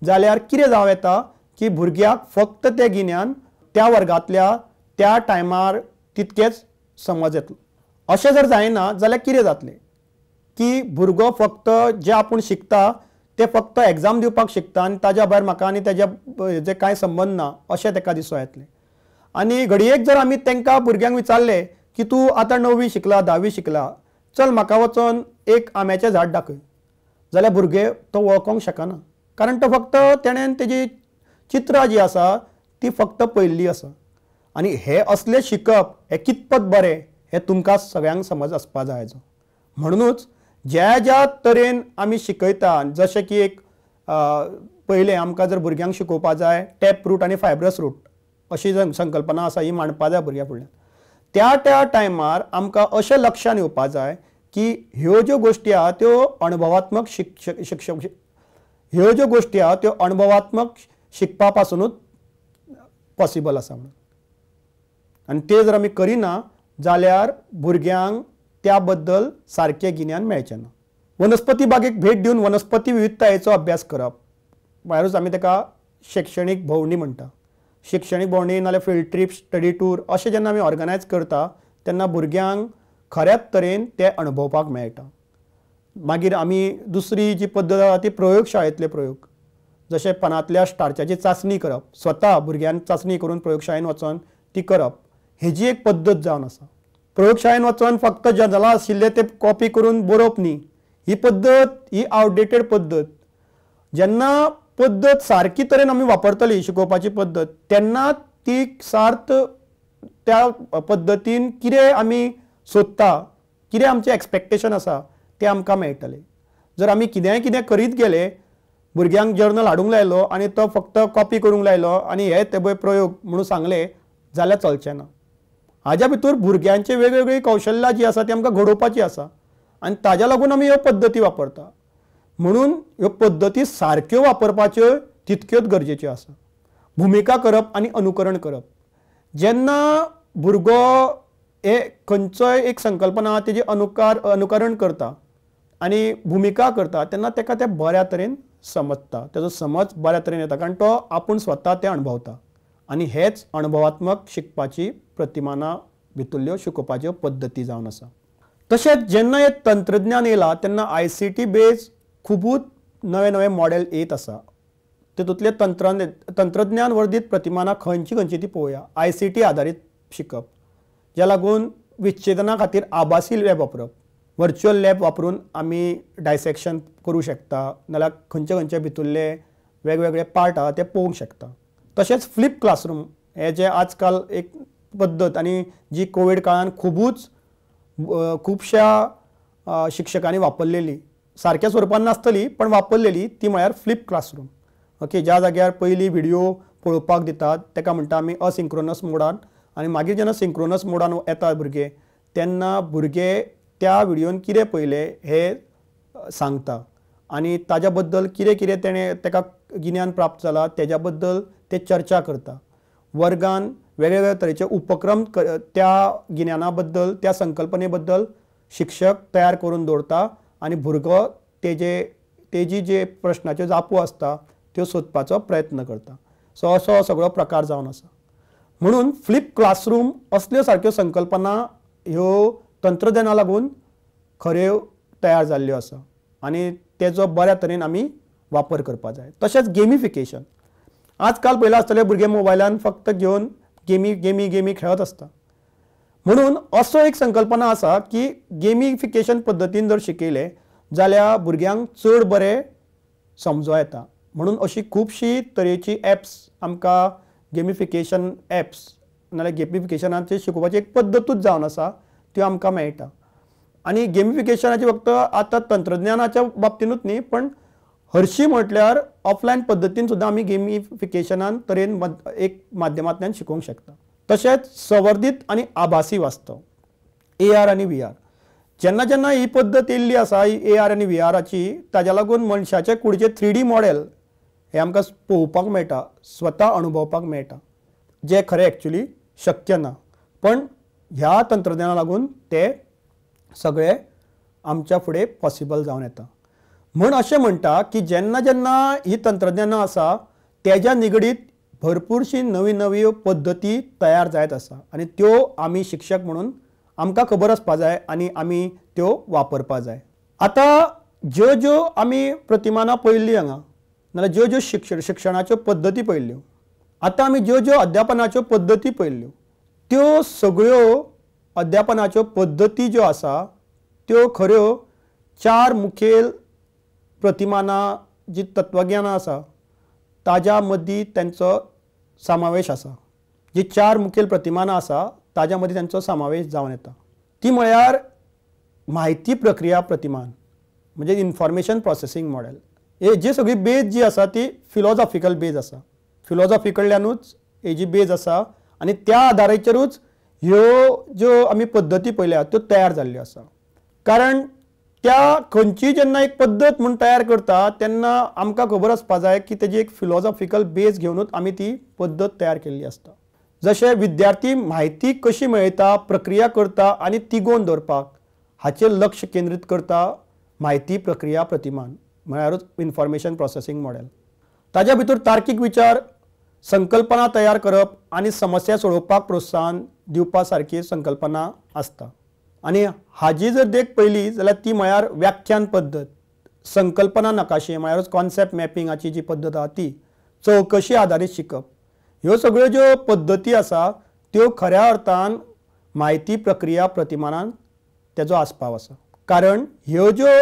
Speaker 1: जाल्यार कितें जावं येता की भुरग्याक फक्त तें गिन्यान त्या वर्गांतल्या त्या टायमार तितकेच समज येतलो. अशें जर जायना जाल्यार कितें जातलें की भुरगो फक्त जे आपूण शिकता ते फक्त एग्जाम दिवपाक शिकता आनी ताज्या भायर म्हाका आनी तेज्या जे कांय संबंद ना अशें ताका दिसूं येतलें. आनी घडयेक जर आमी तांकां भुरग्यांक विचारलें की तूं आतां 9वी शिकला 10वी शिकला, चल म्हाका वचोन एक आंब्याचें झाड दाखय, जाल्यार भुरगे तो वळखोंक शकना. कारण तो फक्त तेणेन तेजी चित्रां जी आसा ती फक्त पळयल्ली आसा. आनी हे असले शिकप हे कितपत बरें हें तुमकां सगळ्यांक समज आसपा जाय हाजो. म्हणूनच ज्या ज्या तरेन आमी शिकयता, जशें की एक पयलें आमकां जर भुरग्यांक शिकोवपा जाय टॅप रूट आनी फायब्रस रूट अशी संकल्पना आसा ही मांडपा जाय भुरग्यां फुडल्यान. त्या टायमार आमकां अशें लक्षान येवपा जाय की ह्यो ज्यो गोश्टी आहा त्यो अणभवात्मक ह्यो ज्यो गोश्टी आहा त्यो अणभवात्मक शिकपा पासुनूच पॉसिबल आसा म्हणून. आनी ते जर आमी करिना जाल्यार भुरग्यांक त्या बद्दल सारकें गिन्यान मेळचें ना. वनस्पती बागेक भेट दिवन वनस्पती विविधतायेचो अभ्यास करप म्हळ्यारूच आमी ताका शैक्षणीक भोंवडी म्हणटा. शिक्षणीक भोंवडी नाल्यार फील्ड ट्रीप, स्टडी टूर अशें जेन्ना आमी ऑर्गनायज करता तेन्ना भुरग्यांक खऱ्याच तरेन ते अणभवपाक मेळटा. मागीर आमी दुसरी जी पद्दत आसा ती प्रयोगशाळेंतले प्रयोग, जशें पानांतल्या स्टार्चाची चांचणी करप, स्वता भुरग्यांक चांचणी करून प्रयोगशाळेंत वचोन ती करप, हेजी एक पद्दत जावन आसा. प्रयोगशाळेंत वचोन फक्त जर्नलां आशिल्ले ते कॉपी करून बरोवप न्ही, ही पद्दत ही आउटडेटेड पद्दत. जेन्ना पद्दत सारकी तरेन आमी वापरतली शिकोवपाची पद्दत तेन्ना ती सार्थ त्या पद्दतीन कितें आमी सोदता, कितें आमचें एक्सपेक्टेशन आसा तें आमकां मेळटलें. जर आमी कितें करीत गेले, भुरग्यांक जर्नल हाडूंक लायलो आनी तो फक्त कॉपी करूंक लायलो आनी हे ते प्रयोग म्हणून सांगले जाल्यार चलचें ना. हाज्या भितर भुरग्यांचे वेगवेगळी कौशल्यां जी आसा ती आमकां घडोवपाची आसा आनी ताज्या लागून आमी ह्यो पद्दती वापरता. म्हणून ह्यो पद्दती सारक्यो वापरपाच्यो तितक्योच गरजेच्यो आसा. भुमिका करप आनी अनुकरण करप. जेन्ना भुरगो हे खंयचोय एक संकल्पना आहा तेजी अनुकरण करता आनी भुमिका करता तेन्ना ताका तें बऱ्या तरेन समजता, तेजो समज बऱ्या तरेन येता कारण तो आपूण स्वता तें अणभवता. आनी हेच अणभवात्मक शिकपाची प्रतिमानां भितरल्यो शिकोवपाच्यो पद्दती जावन आसा. तशेंच जेन्ना हे तंत्रज्ञान येयलां तेन्ना ICT बेज खुबूच नवे मॉडेल येत आसा. तितूंतले तंत्रज्ञान वर्धीत प्रतिमानां खंयची ती पळोवया. ICT आधारीत शिकप, ज्या लागून विच्छेदना खातीर आभासी लॅब वापरप, व्हर्च्युअल लॅब वापरून आमी डायसेक्शन करूं शकता नाल्यार खंयचे भितरले वेगवेगळे पार्ट आहा ते पळोवंक शकता. तशेंच फ्लिप क्लासरूम हे जे आजकाल एक पद्दत आनी जी कोवीड काळान खुबश्या शिक्षकांनी वापरलेली, सारक्या स्वरुपान नासतली पण वापरलेली, ती म्हळ्यार फ्लिप क्लासरूम. ओके, ज्या जाग्यार पयलीं व्हिडिओ पळोवपाक दितात ताका म्हणटा आमी असिंक्रोनस मोडान आनी मागीर जेन्ना सिंक्रोनस मोडान येता भुरगे तेन्ना भुरगे त्या व्हिडिओन कितें पळयलें हें सांगता आनी ताज्या बद्दल कितें तेणें ताका गिन्यान प्राप्त जालां तेज्या बद्दल ते चर्चा करता. वर्गान वेगवेगळ्या तरेचे उपक्रम त्या गिन्याना बद्दल त्या संकल्पने बद्दल शिक्षक तयार करून दवरता आनी भुरगो तेजे तेजी जे प्रश्नाच्यो जापो आसता त्यो सोदपाचो प्रयत्न करता. सो असो सगळो प्रकार जावन आसा. म्हणून फ्लिप क्लासरूम असल्यो सारक्यो संकल्पना ह्यो तंत्रज्ञाना लागून खऱ्यो तयार जाल्ल्यो आसा आनी तेजो बऱ्या तरेन आमी वापर करपा जाय. तशेंच गेमिफिकेशन. आजकाल पयला आसतले भुरगे मोबायलान फक्त घेवन गेमी खेळत आसता. म्हणून असो एक संकल्पना आसा की गेमिफिकेशन पद्दतीन जर शिकयले जाल्यार भुरग्यांक चड बरें समजूं येता. म्हणून अशी खुबशी तरेची ॲप्स आमकां गेमिफिकेशन ॲप्स नाल्यार गेमिफिकेशनाचे शिकोवपाची एक पद्दतूच जावन आसा त्यो आमकां मेळटा. आनी गेमिफिकेशनाची फक्त आतां तंत्रज्ञानाच्या बाबतीनूच न्ही पण हरशीं म्हटल्यार ऑफलायन पद्दतीन सुद्दां आमी गेमिफिकेशनान तरेन एक माध्यमांतल्यान शिकोवंक शकता. तशेंच संवर्धीत आनी आभासी वास्तव AR आनी VR. जेन्ना जेन्ना ही पद्दत येयल्ली आसा AR आनी VRची ताज्या लागून मनशाचे कुडीचे 3D मॉडेल हे आमकां पळोवपाक मेळटा, स्वता अणभवपाक मेळटा, जे खरें एक्चुली शक्य ना. पण ह्या तंत्रज्ञाना लागून ते सगळे आमच्या फुडें पॉसिबल जावन येता. म्हण अशें म्हणटा की जेन्ना जेन्ना ही तंत्रज्ञानां आसा तेज्या निगडीत भरपूरशी नव्यो पद्दती तयार जायत आसा आनी त्यो आमी शिक्षक म्हणून आमकां खबर आसपा जाय आनी आमी त्यो वापरपा जाय. आतां ज्यो आमी प्रतिमानां पळयल्लीं हांगा नाल्यार ज्यो शिक्षणाच्यो पद्दती पळयल्ल्यो, आतां आमी ज्यो अध्यापनाच्यो पद्दती पळयल्ल्यो त्यो सगळ्यो अध्यापनाच्यो पद्दती ज्यो आसा त्यो खऱ्यो 4 मुखेल प्रतिमानां जी तत्वज्ञानां आसा ताज्या मदीं तेंचो समावेश आसा. जी 4 मुखेल प्रतिमानां आसा ताज्या मदीं तेंचो समावेश जावन येता. ती म्हळ्यार म्हायती प्रक्रिया प्रतिमान म्हणजे इन्फॉर्मेशन प्रोसेसिंग मॉडेल. हे जी सगळी बेज जी आसा ती फिलॉसॉफिकल बेज आसा. फिलॉसॉफी कडल्यानूच हेजी बेज आसा आनी त्या आदाराचेरूच ह्यो ज्यो आमी पद्दती पळयल्या त्यो तयार जाल्ल्यो आसा. कारण त्या खंयची जेन्ना एक पद्दत म्हूण तयार करता तेन्ना आमकां खबर आसपा जाय की तेजी एक फिलॉसॉफिकल बेज घेवनूच आमी ती पद्दत तयार केल्ली आसता. जशें विद्यार्थी म्हायती कशी मेळयता, प्रक्रिया करता आनी तिगोवन दवरपाक हाचेर लक्ष केंद्रीत करता म्हायती प्रक्रिया प्रतिमान म्हळ्यारूच इन्फॉर्मेशन प्रोसेसिंग मॉडेल. ताज्या भितर तार्कीक विचार, संकल्पना तयार करप आनी समस्या सोडोवपाक प्रोत्साहन दिवपा सारकी संकल्पना आसता. आनी हाजी जर देख पळयली जाल्यार ती म्हळ्यार व्याख्यान पद्दत, संकल्पना नकाशे म्हळ्यारूच कॉन्सेप्ट मॅपिंगाची जी पद्दत आसा ती, चवकशी आदारीत शिकप, ह्यो सगळ्यो ज्यो पद्दती आसा त्यो खऱ्या अर्थान म्हायती प्रक्रिया प्रतिमानान तेजो आस्पाव आसा. कारण ह्यो ज्यो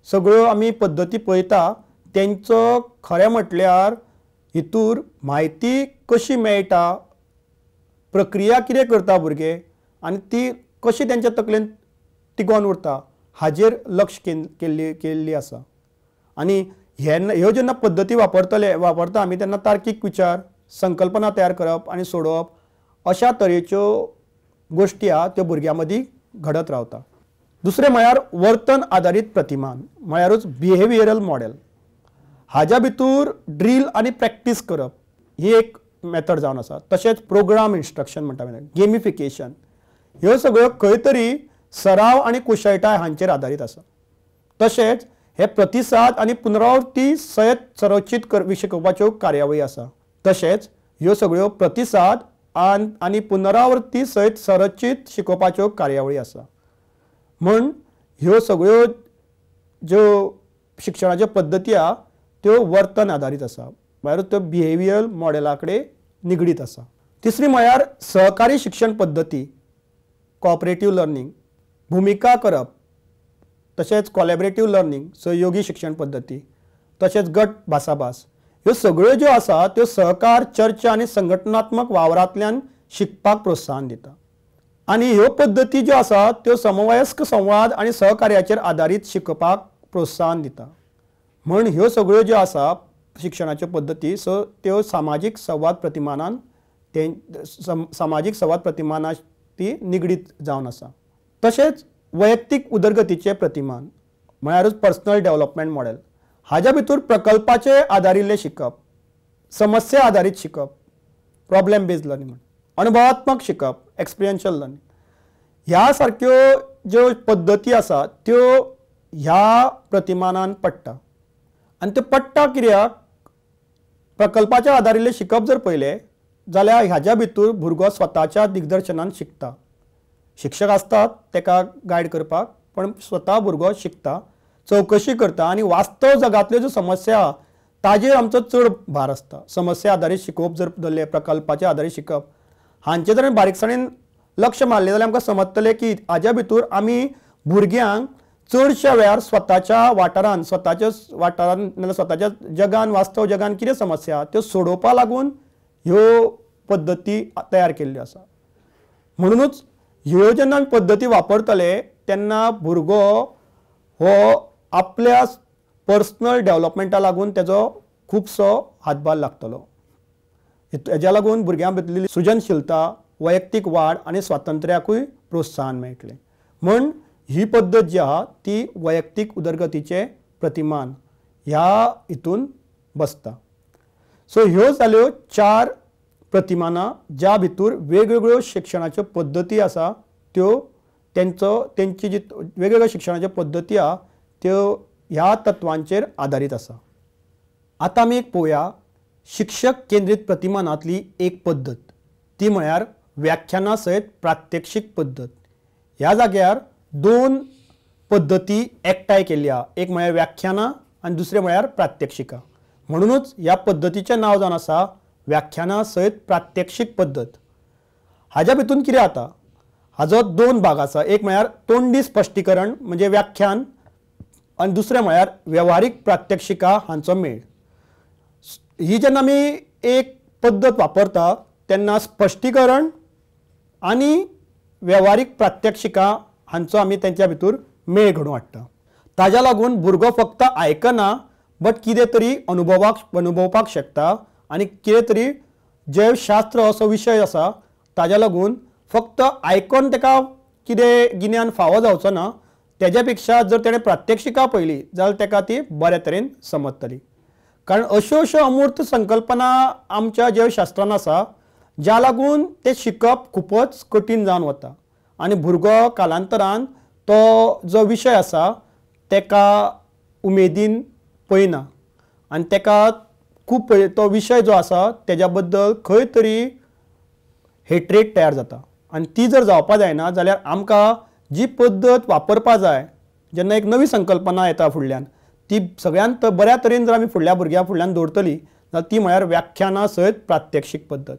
Speaker 1: सगळ्यो आमी पद्दती पळयता तेंचो खरें म्हटल्यार हितूर म्हायती कशी मेळटा, प्रक्रिया कितें करता भुरगे आनी ती कशी तेंच्या तकलेन तिगोवन उरता हाजेर लक्ष केल्ली आसा. आनी ह्यो जेन्ना पद्दती वापरता आमी तेन्ना तार्कीक विचार, संकल्पना तयार करप आनी सोडोवप अशा तरेच्यो गोश्टी आहा त्यो भुरग्यां मदीं घडत रावता. दुसरें म्हळ्यार वर्तन आदारीत प्रतिमान म्हळ्यारूच बिहेवियरल मॉडेल. हाज्या भितर ड्रील आनी प्रॅक्टीस करप ही एक मेथड जावन आसा. तशेंच प्रोग्राम इन्स्ट्रक्शन म्हणटा गेमिफिकेशन, ह्यो सगळ्यो खंय तरी सराव आनी कुशळटाय हांचेर आदारीत आसा. तशेंच हे प्रतिसाद आनी पुनरावृत्ती सयत संरचीत शिकोवपाच्यो कार्यावळी आसा. तशेंच ह्यो सगळ्यो प्रतिसाद आनी पुनरावृत्ती सयत संरचीत शिकोवपाच्यो कार्यावळी आसा. म्हण ह्यो सगळ्यो ज्यो शिक्षणाच्यो पद्दती आहा त्यो वर्तन आदारीत आसा म्हळ्यार त्यो बिहेवियर मॉडेला कडेन निगडीत आसा. तिसरी म्हळ्यार सहकारी शिक्षण पद्दती, कॉपरेटीव लर्निंग, भुमिका करप, तशेंच कॉलॅबरेटीव लर्निंग, सहयोगी शिक्षण पद्दती, तशेंच गट भासाभास, ह्यो सगळ्यो ज्यो आसा त्यो सहकार, चर्चा आनी संघटनात्मक वावरांतल्यान शिकपाक प्रोत्साहन दिता. आनी ह्यो पद्दती ज्यो आसा त्यो समवयस्क संवाद आनी सहकार्याचेर आदारीत शिकपाक प्रोत्साहन दिता. म्हण ह्यो सगळ्यो ज्यो आसा शिक्षणाच्यो पद्दती त्यो सामाजीक संवाद प्रतिमानान ती निगडीत जावन आसा. तशेंच वैयक्तीक उदरगतीचे प्रतिमान म्हळ्यारूच पर्सनल डेव्हलपमेंट मॉडेल. हाज्या भितर प्रकल्पाचे आदारिल्ले शिकप, समस्या आदारीत शिकप, प्रॉब्लेम बेस्ड लर्निंग, अनुभवात्मक शिकप, एक्सपिरियन्शियल लर्निंग, ह्या सारक्यो ज्यो पद्दती आसा त्यो ह्या प्रतिमानान पडटा. आनी ते पडटा कित्याक प्रकल्पाच्या आदारिल्ले शिकप जर पळयलें जाल्यार हाज्या भितर भुरगो स्वताच्या दिग्दर्शनान शिकता. शिक्षक आसतात ताका गायड करपाक, पण स्वता भुरगो शिकता, चवकशी करता आनी वास्तव जगांतल्यो ज्यो समस्या आहा ताजेर आमचो चड भार आसता. समस्या आदारीत शिकोवप जर धरलें, प्रकल्पाच्या आदारीत शिकप, हांचे जर बारीकसाणेन लक्ष मारलें जाल्यार आमकां समजतलें की हाज्या भितर आमी भुरग्यांक चडश्या वेळार स्वताच्या वाठारांत नाजाल्यार स्वताच्या जगान, वास्तव जगान कितें समस्या त्यो सोडोवपा लागून ह्यो पद्दती तयार केल्ल्यो आसा. म्हणूनच ह्यो जेन्ना आमी पद्दती वापरतले तेन्ना भुरगो हो आपल्या पर्सनल डेव्हलपमेंटा लागून तेजो खुबसो हातभार लागतलो. हेज्या लागून भुरग्यां भितरली सृजनशीलता, वैयक्तीक वाड आनी स्वातंत्र्याकूय प्रोत्साहन मेळटलें. म्हण ही पद्दत जी आहा ती वैयक्तीक उदरगतीचें प्रतिमान ह्या हितून बसता. सो ह्यो जाल्यो 4 प्रतिमानां ज्या भितर वेगवेगळ्यो शिक्षणाच्यो पद्दती आसा त्यो तेंची जी वेगवेगळ्यो शिक्षणाच्यो पद्दती आहा त्यो ह्या तत्वांचेर आदारीत आसा. आतां आमी एक पळोवया शिक्षक केंद्रीत प्रतिमानांतली एक पद्दत, ती म्हळ्यार व्याख्याना सयत प्रात्यक्षीक पद्दत. ह्या जाग्यार 2 पद्दती एकठांय केल्ल्या, एक म्हळ्यार व्याख्यानां आनी दुसरें म्हळ्यार प्रात्यक्षिकां. म्हणूनच ह्या पद्दतीचें नांव जावन आसा व्याख्याना सयत प्रात्यक्षीक पद्दत. हाज्या भितून कितें जाता, हाजो 2 भाग आसा. एक म्हळ्यार तोंडी स्पश्टीकरण म्हणजे व्याख्यान आनी दुसरें म्हळ्यार वेव्हारीक प्रात्यक्षिकां हांचो मेळ. ही जेन्ना आमी एक पद्दत वापरता तेन्ना स्पश्टीकरण आनी वेव्हारीक प्रात्यक्षिकां हांचो आमी तेंच्या भितर मेळ घडोवन हाडटा. ताज्या लागून भुरगो फक्त आयकना बट कितें तरी अनुभवपाक शकता आनी कितें तरी जैवशास्त्र असो विशय आसा ताज्या लागून फक्त आयकून ताका कितें गिन्यान फावो जावचो ना, तेज्या पेक्षा जर तेणें प्रात्यक्षिकां पळयलीं जाल्यार ताका ती बऱ्या तरेन समजतली. कारण अश्यो अमूर्त संकल्पना आमच्या जैवशास्त्रान आसा ज्या लागून ते शिकप खूपच कठीण जावन वता आनी भुरगो कालांतरान तो जो विशय आसा ताका उमेदीन पळयना आनी ताका खूब तो विशय जो आसा तेज्या बद्दल खंय तरी हेट्रेट तयार जाता. आनी ती जर जावपा जायना जाल्यार आमकां जी पद्दत वापरपा जाय, जेन्ना एक नवी संकल्पना येता फुडल्यान, ती सगळ्यांत बऱ्या तरेन जर आमी फुडल्या भुरग्यां फुडल्यान दवरतली जाल्यार ती म्हळ्यार व्याख्याना सयत प्रात्यक्षीक पद्दत.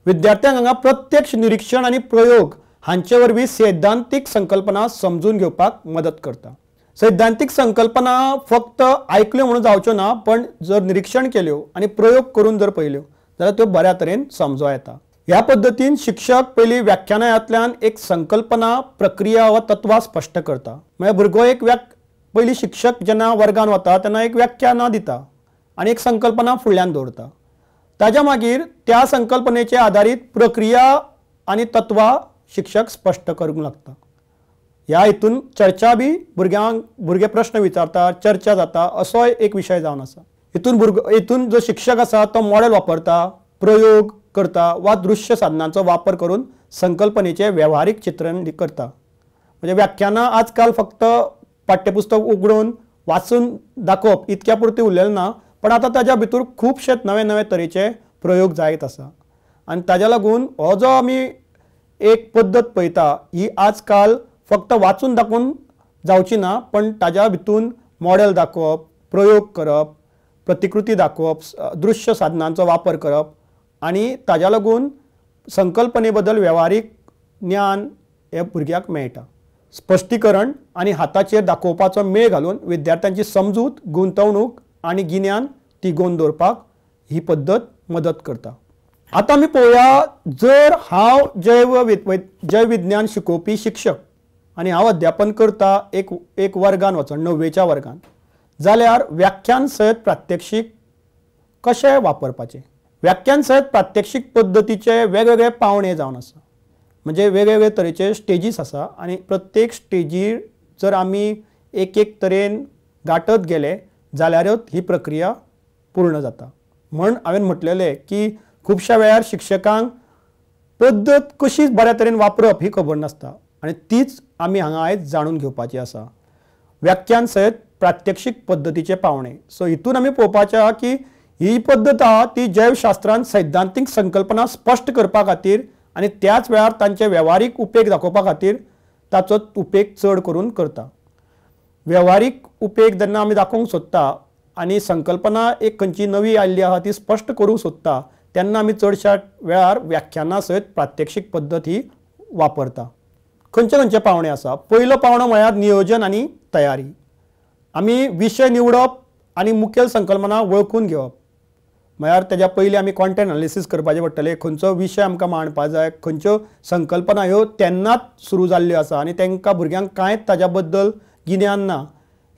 Speaker 1: विद्यार्थ्यांक हांगा प्रत्यक्ष निरीक्षण आनी प्रयोग हांचे वरवीं सैद्धांतीक संकल्पना समजून घेवपाक मदत करता. सैद्धांतीक संकल्पना फक्त आयकल्यो म्हणून जावच्यो ना, पण जर निरीक्षण केल्यो आनी प्रयोग करून जर पळयल्यो जाल्यार त्यो बऱ्या तरेन समजूं येता. ह्या पद्दतीन शिक्षक पयलीं व्याख्यानांतल्यान एक संकल्पना, प्रक्रिया वा तत्वां स्पश्ट करता. म्हळ्यार भुरगो एक पयलीं शिक्षक जेन्ना वर्गान वता तेन्ना एक व्याख्याना दिता आनी एक संकल्पना फुडल्यान दवरता. ताज्या मागीर त्या संकल्पनेचे आदारीत प्रक्रिया आनी तत्वां शिक्षक स्पश्ट करूंक लागता. ह्या हितून चर्चा बी भुरगे प्रश्न विचारता, चर्चा जाता, असो एक विशय जावन आसा. हितून जो शिक्षक आसा तो मॉडेल वापरता, प्रयोग करता वा दृश्य साधनांचो वापर करून संकल्पनेचे वेव्हारीक चित्रण करता. म्हणजे व्याख्यानां आजकाल फक्त पाठ्यपुस्तक उगडून वाचून दाखोवप इतक्या पुरती उरलेलें ना, पण आतां ताज्या भितर खुबशे नवे तरेचे प्रयोग जायत आसा. आनी ताज्या लागून हो जो आमी एक पद्दत पळयता ही आजकाल फक्त वाचून दाखोवन जावची ना, पण ताज्या भितून मॉडेल दाखोवप, प्रयोग करप, प्रतिकृती दाखोवप, दृश्य साधनांचो वापर करप आनी ताज्या लागून संकल्पने बद्दल वेव्हारीक ज्ञान हे भुरग्याक मेळटा. स्पश्टीकरण आनी हाताचेर दाखोवपाचो मेळ घालून विद्यार्थ्यांची समजूत, गुंतवणूक आनी गिन्यान तिगोवन दवरपाक ही पद्दत मदत करता. आतां आमी पळोवया, जर हांव जैव विज्ञान शिकोवपी शिक्षक आनी हांव अध्यापन करता एक वर्गान वचून 9वेच्या वर्गान, जाल्यार व्याख्यान सयत प्रात्यक्षीक कशें वापरपाचें. व्याख्यान सयत प्रात्यक्षीक पद्दतीचे वेगवेगळे पावणे जावन आसा. म्हणजे वेगवेगळे तरेचे स्टेजीस आसा आनी प्रत्येक स्टेजीर जर आमी एक तरेन गाठत गेले जाल्यारूच ही प्रक्रिया पूर्ण जाता. म्हण हांवें म्हटलेलें की खुबश्या वेळार शिक्षकांक पद्दत कशी बऱ्या तरेन वापरप ही खबर नासता आनी तीच आमी हांगा आयज जाणून घेवपाची आसा. व्याख्यान सयत प्रात्यक्षिक पद्दतीचे पावणे. सो हितून आमी पळोवपाचें आहा की ही पद्दत आहा ती जैवशास्त्रान सैद्धांतीक संकल्पना स्पश्ट करपा खातीर आनी त्याच वेळार तांचे वेव्हारीक उपेग दाखोवपा खातीर ताचो उपेग चड करून करता. वेव्हारीक उपेग जेन्ना आमी दाखोवंक सोदता आनी संकल्पना एक खंयची नवी आयिल्ली आहा ती स्पश्ट करूंक सोदता तेन्ना आमी चडशा वेळार व्याख्याना सयत प्रात्यक्षिक पद्दत ही वापरता. खंयचे खंयचे पावणे आसा. पयलो पावणो म्हळ्यार नियोजन आनी तयारी. आमी विशय निवडप आनी मुखेल संकल्पना वळखून घेवप. म्हळ्यार तेज्या पयलीं आमी कॉन्टेंट एनालिसीस करपाचें पडटलें. खंयचो विशय आमकां मांडपा जाय, खंयच्यो संकल्पना ह्यो तेन्नाच सुरू जाल्ल्यो आसा आनी तांकां भुरग्यांक कांयच ताज्या बद्दल गिन्यान ना.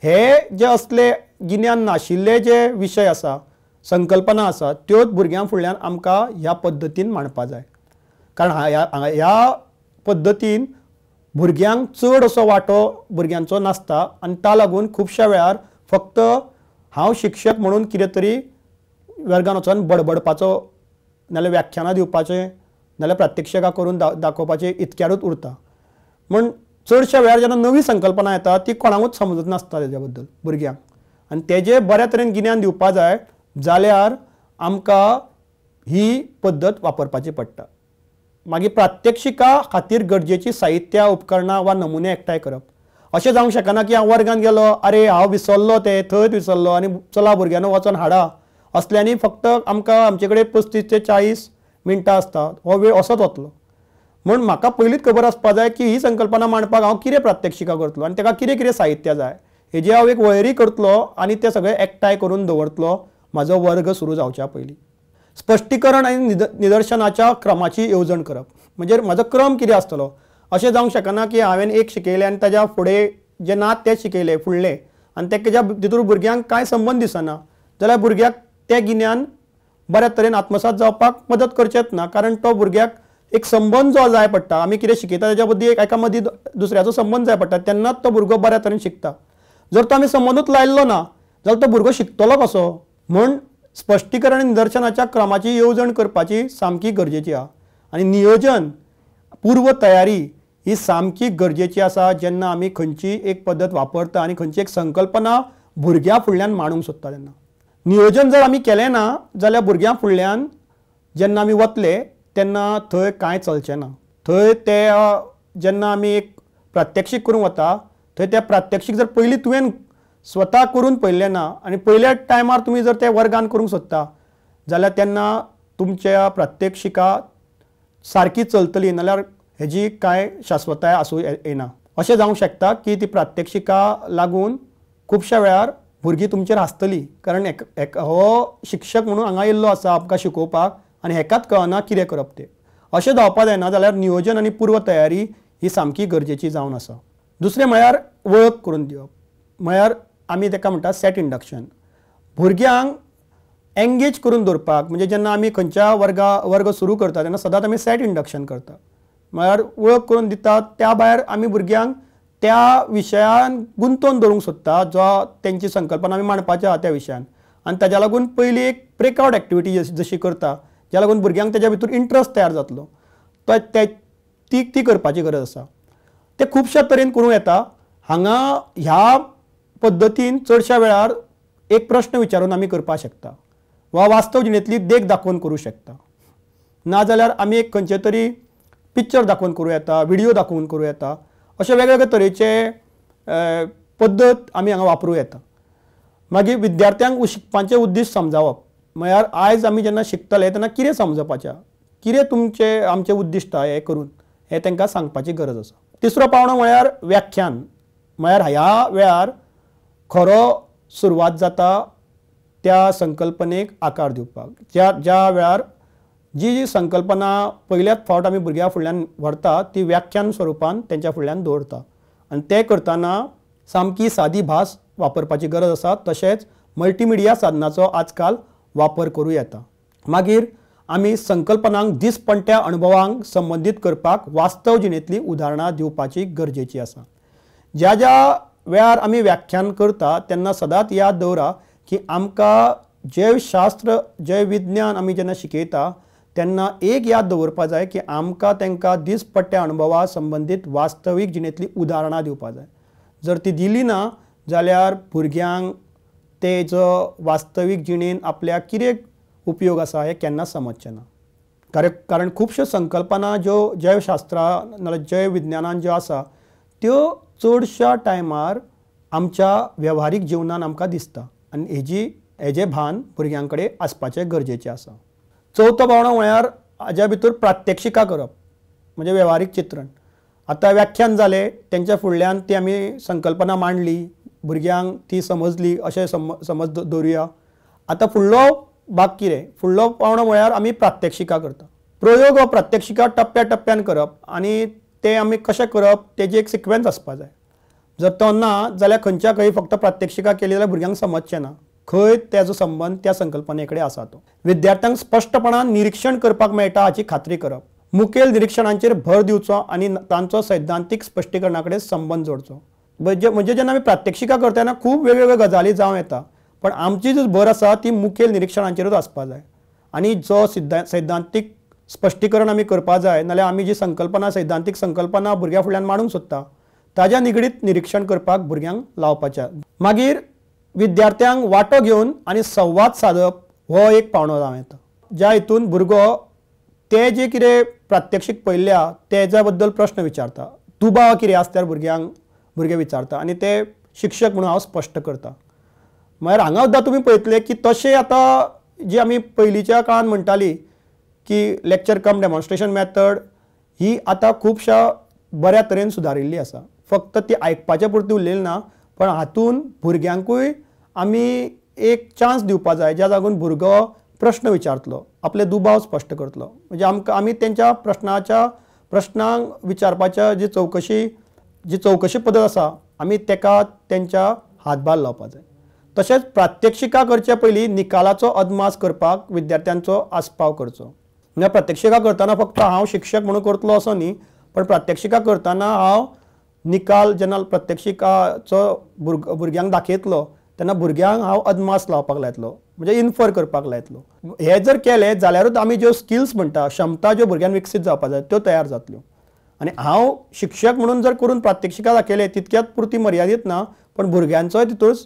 Speaker 1: हे जे असले गिन्यान नाशिल्ले जे विशय आसा, संकल्पना आसा त्योच भुरग्यां फुडल्यान आमकां ह्या पद्दतीन मांडपा जाय. कारण ह्या पद्दतीन भुरग्यांक चड असो वांटो भुरग्यांचो नासता आनी ता लागून खुबश्या वेळार फक्त हांव शिक्षक म्हणून कितें तरी वर्गान वचोन बडबडपाचो नाल्यार व्याख्यानां दिवपाचें नाल्यार प्रात्यक्षिकां करून दाखोवपाचें इतक्यारूच उरता. म्हण चडश्या वेळार जेन्ना नवी संकल्पना येता ती कोणाकूच समजत नासता तेज्या बद्दल भुरग्यांक आनी तेजें बऱ्या तरेन गिन्यान दिवपा जाय जाल्यार आमकां ही पद्दत वापरपाची पडटा. मागीर प्रात्यक्षिका खातीर गरजेची साहित्य उपकरणां वा नमुने एकठांय करप. अशें जावंक शकना की हांव वर्गांत गेलो, आरे हांव विसरलो तें थंयच विसरलो आनी चला भुरग्यांनो वचोन हाडा. असल्यांनी फक्त आमकां आमचे कडेन 35 ते 40 मिनटां आसतात, हो वेळ असोच वतलो. म्हूण म्हाका पयलींच खबर आसपा जाय की ही संकल्पना मांडपाक हांव कितें प्रात्यक्षिका करतलो आनी ताका कितें कितें साहित्य जाय हेजी हांव एक वळेरी करतलो आनी तें सगळें एकठांय करून दवरतलो म्हाजो वर्ग सुरू जावच्या पयलीं. स्पश्टीकरण आनी निदर्शनाच्या क्रमाची येवजण करप. म्हणजे म्हाजो क्रम कितें आसतलो. अशें जावंक शकना की हांवें एक शिकयलें आनी ताज्या फुडें जे ना तें शिकयलें फुडलें आनी तेच्या भितर भुरग्यांक कांय संबंद दिसना जाल्यार भुरग्याक तें गिन्यान बऱ्या तरेन आत्मसात जावपाक मदत करचेंच ना. कारण तो भुरग्याक एक संबंद जो जाय पडटा, आमी कितें शिकयता तेच्या मदीं एका मदीं दुसऱ्याचो संबंद जाय पडटा तेन्नाच तो भुरगो बऱ्या तरेन शिकता. जर तो आमी संबंदूच लायिल्लो ना जाल्यार तो भुरगो शिकतलो कसो. म्हूण स्पश्टीकरण आनी निदर्शनाच्या क्रमाची येवजण करपाची सामकी गरजेची आहा. आनी नियोजन पूर्व तयारी ही सामकी गरजेची आसा जेन्ना आमी खंयची एक पद्दत वापरता आनी खंयची एक संकल्पना भुरग्यां फुडल्यान मांडूंक सोदता तेन्ना. नियोजन जर आमी केलें ना जाल्यार भुरग्यां फुडल्यान जेन्ना आमी वतले तेन्ना थंय कांय चलचें ना. थंय ते जेन्ना आमी एक प्रात्यक्षीक करूंक वता थंय तें प्रात्यक्षीक जर पयलीं तुवें स्वता करून पळयल्लें ना आनी पयल्या टायमार तुमी जर तें वर्गान करूंक सोदता जाल्यार तेन्ना तुमच्या प्रात्यक्षिका सारकी चलतली नाल्यार हेजी कांय शाश्वताय आसूं येना. अशें जावंक शकता की ती प्रात्यक्षिका लागून खुबश्या वेळार भुरगीं तुमचेर हांसतली कारण हो शिक्षक म्हणून हांगा येयल्लो आसा आमकां शिकोवपाक आनी हेकाच कळना कितें करप तें. अशें जावपा जायना जाल्यार नियोजन आनी पूर्व तयारी ही सामकी गरजेची जावन आसा. दुसरें म्हळ्यार वळख करून दिवप. म्हळ्यार आमी ताका म्हणटा सेट इंडक्शन. भुरग्यांक एंगेज करून दवरपाक म्हणजे जेन्ना आमी खंयच्या वर्ग सुरू करता तेन्ना सदांच आमी सेट इंडक्शन करता. म्हळ्यार वळख करून दितात त्या भायर आमी भुरग्यांक त्या विशयान गुंतोवन दवरूंक सोदता जो तेंची संकल्पना आमी मांडपाची आहा त्या विशयान आनी ताज्या लागून पयली एक ब्रेकआउट एक्टिविटी जशी करता ज्या लागून भुरग्यांक तेज्या भितर इंट्रस्ट तयार जातलो ती करपाची गरज आसा. ते खुबश्या तरेन करूं येता. हांगा ह्या पद्दतीन चडश्या वेळार एक प्रश्न विचारून आमी करपाक शकता वा वास्तव जिणेंतली देख दाखोवन करूं शकता. नाजाल्यार आमी एक खंयचे तरी पिक्चर दाखोवन करूं येता, व्हिडिओ दाखोवन करूं येता. अशे वेगवेगळे तरेचे पद्दत आमी हांगा वापरूं येता. मागीर विद्यार्थ्यांक शिकपाचें उद्दिश्ट समजावप. म्हळ्यार आयज आमी जेन्ना शिकतले तेन्ना कितें समजपाचें कितें तुमचें आमचें उद्दिश्ट हें करून हें तांकां सांगपाची गरज आसा. तिसरो पावणो म्हळ्यार व्याख्यान. म्हळ्यार ह्या वेळार खरो सुरवात जाता त्या संकल्पनेक आकार दिवपाक. ज्या वेळार जी संकल्पना पयल्याच फावट आमी भुरग्यां फुडल्यान व्हरता ती व्याख्यान स्वरुपान तेंच्या फुडल्यान दवरता आनी तें करतना सामकी सादी भास वापरपाची गरज आसा. तशेंच मल्टीमिडिया साधनाचो आजकाल वापर करूं येता. मागीर आमी संकल्पनांक दिसपट्ट्या अणभवांक संबंदीत करपाक वास्तव जिणेंतली उदाहरणां दिवपाची गरजेची आसा. ज्या वेळार आमी व्याख्यान करता तेन्ना सदांच याद दवरा की आमकां जैवशास्त्र जैवविज्ञान आमी जेन्ना शिकयता तेन्ना एक याद दवरपा जाय की आमकां तांकां दिसपट्ट्या अणभवा संबंदीत वास्तवीक जिणेंतली उदाहरणां दिवपा जाय. जर ती दिली ना जाल्यार भुरग्यांक तेजो वास्तवीक जिणेन आपल्याक कितें उपयोग आसा हें केन्नाच समजचें ना. कारण खुबश्यो संकल्पना ज्यो जैवशास्त्रान नाल्यार जैव विज्ञानान ज्यो आसा त्यो चडश्या टायमार आमच्या वेव्हारीक जिवनान आमकां दिसता आनी हेजें भान भुरग्यां कडेन आसपाचें गरजेचें आसा. चवथो पावंडो म्हळ्यार हाज्या भितर प्रात्यक्षिकां करप म्हणजे वेव्हारीक चित्रण. आतां व्याख्यान जालें तेंच्या फुडल्यान ती आमी संकल्पना मांडली, भुरग्यांक ती समजली अशें समज दवरुया. आतां फुडलो भाग कितें? फुडलो पावंडो म्हळ्यार आमी प्रात्यक्षिकां करता. प्रयोग वा प्रात्यक्षिकां टप्प्या टप्प्यान करप आनी ते आमी कशें करप तेजी एक सिक्वेन्स आसपा जाय. जर तो ना जाल्यार खंयच्या खंय फक्त प्रात्यक्षिकां केली जाल्यार भुरग्यांक समजचें ना खंय तेजो संबंध त्या संकल्पने कडेन आसा तो. विद्यार्थ्यांक स्पश्टपणान निरीक्षण करपाक मेळटा हाची खात्री करप. मुखेल निरीक्षणांचेर भर दिवचो आनी तांचो सैद्धांतीक स्पश्टीकरणा कडेन संबंध जोडचो. म्हणजे जेन्ना आमी प्रात्यक्षिकां करता तेन्ना खूब वेगवेगळ्यो गजाली जावं येता, पण आमची जो भर आसा ती मुखेल निरीक्षणांचेरूच आसपा जाय. आनी जो सैद्धांतीक स्पश्टीकरण आमी करपा जाय नाल्यार आमी जी संकल्पना सैद्धांतीक संकल्पना भुरग्यां फुडल्यान मांडूंक सोदता ताज्या निगडीत निरीक्षण करपाक भुरग्यांक लावपाचें. मागीर विद्यार्थ्यांक वांटो घेवन आनी संवाद सादप हो एक पावंडो जावं येता, ज्या हितून भुरगो ते जे कितें प्रात्यक्षीक पळयल्या तेज्या बद्दल प्रश्न विचारता. दुबाव कितें आसल्यार भुरगे विचारता आनी ते शिक्षक म्हणून हांव स्पश्ट करता. म्हळ्यार हांगा सुद्दां तुमी पळयतले की तशें आतां जी आमी पयलींच्या काळान म्हणटाली की लेक्चर कम डेमॉन्स्ट्रेशन मेथड ही आतां खुबश्या बऱ्या तरेन सुदारिल्ली आसा. फक्त ती आयकपाचे पुरती उरलेली ना, पण हातून भुरग्यांकूय आमी एक चान्स दिवपा जाय ज्या लागून भुरगो प्रश्न विचारतलो, आपले दुबाव स्पश्ट करतलो. म्हणजे आमी तेंच्या प्रश्नांक विचारपाच्या जी चवकशी पद्दत आसा आमी तेंच्या हातभार लावपा जाय. तशेंच प्रात्यक्षिकां करचे पयलीं निकालाचो अदमास करपाक विद्यार्थ्यांचो आस्पाव करचो. म्हणजे प्रात्यक्षिकां करतना फक्त हांव शिक्षक म्हणून करतलो असो न्ही, पण प्रात्यक्षिकां करतना हांव निकाल जेन्ना प्रात्यक्षिकाचो भुरग्यांक दाखयतलो तेन्ना भुरग्यांक हांव अदमास लावपाक लायतलो, म्हणजे इन्फर करपाक लायतलो. हे जर केलें जाल्यारूच आमी ज्यो स्किल्स म्हणटा क्षमता ज्यो भुरग्यांक विकसीत जावपा जाय त्यो तयार जातल्यो. आनी हांव शिक्षक म्हणून जर करून प्रात्यक्षिकां दाखयलें तितक्यात पुरती मर्यादीत ना, पण भुरग्यांचोय तितूंत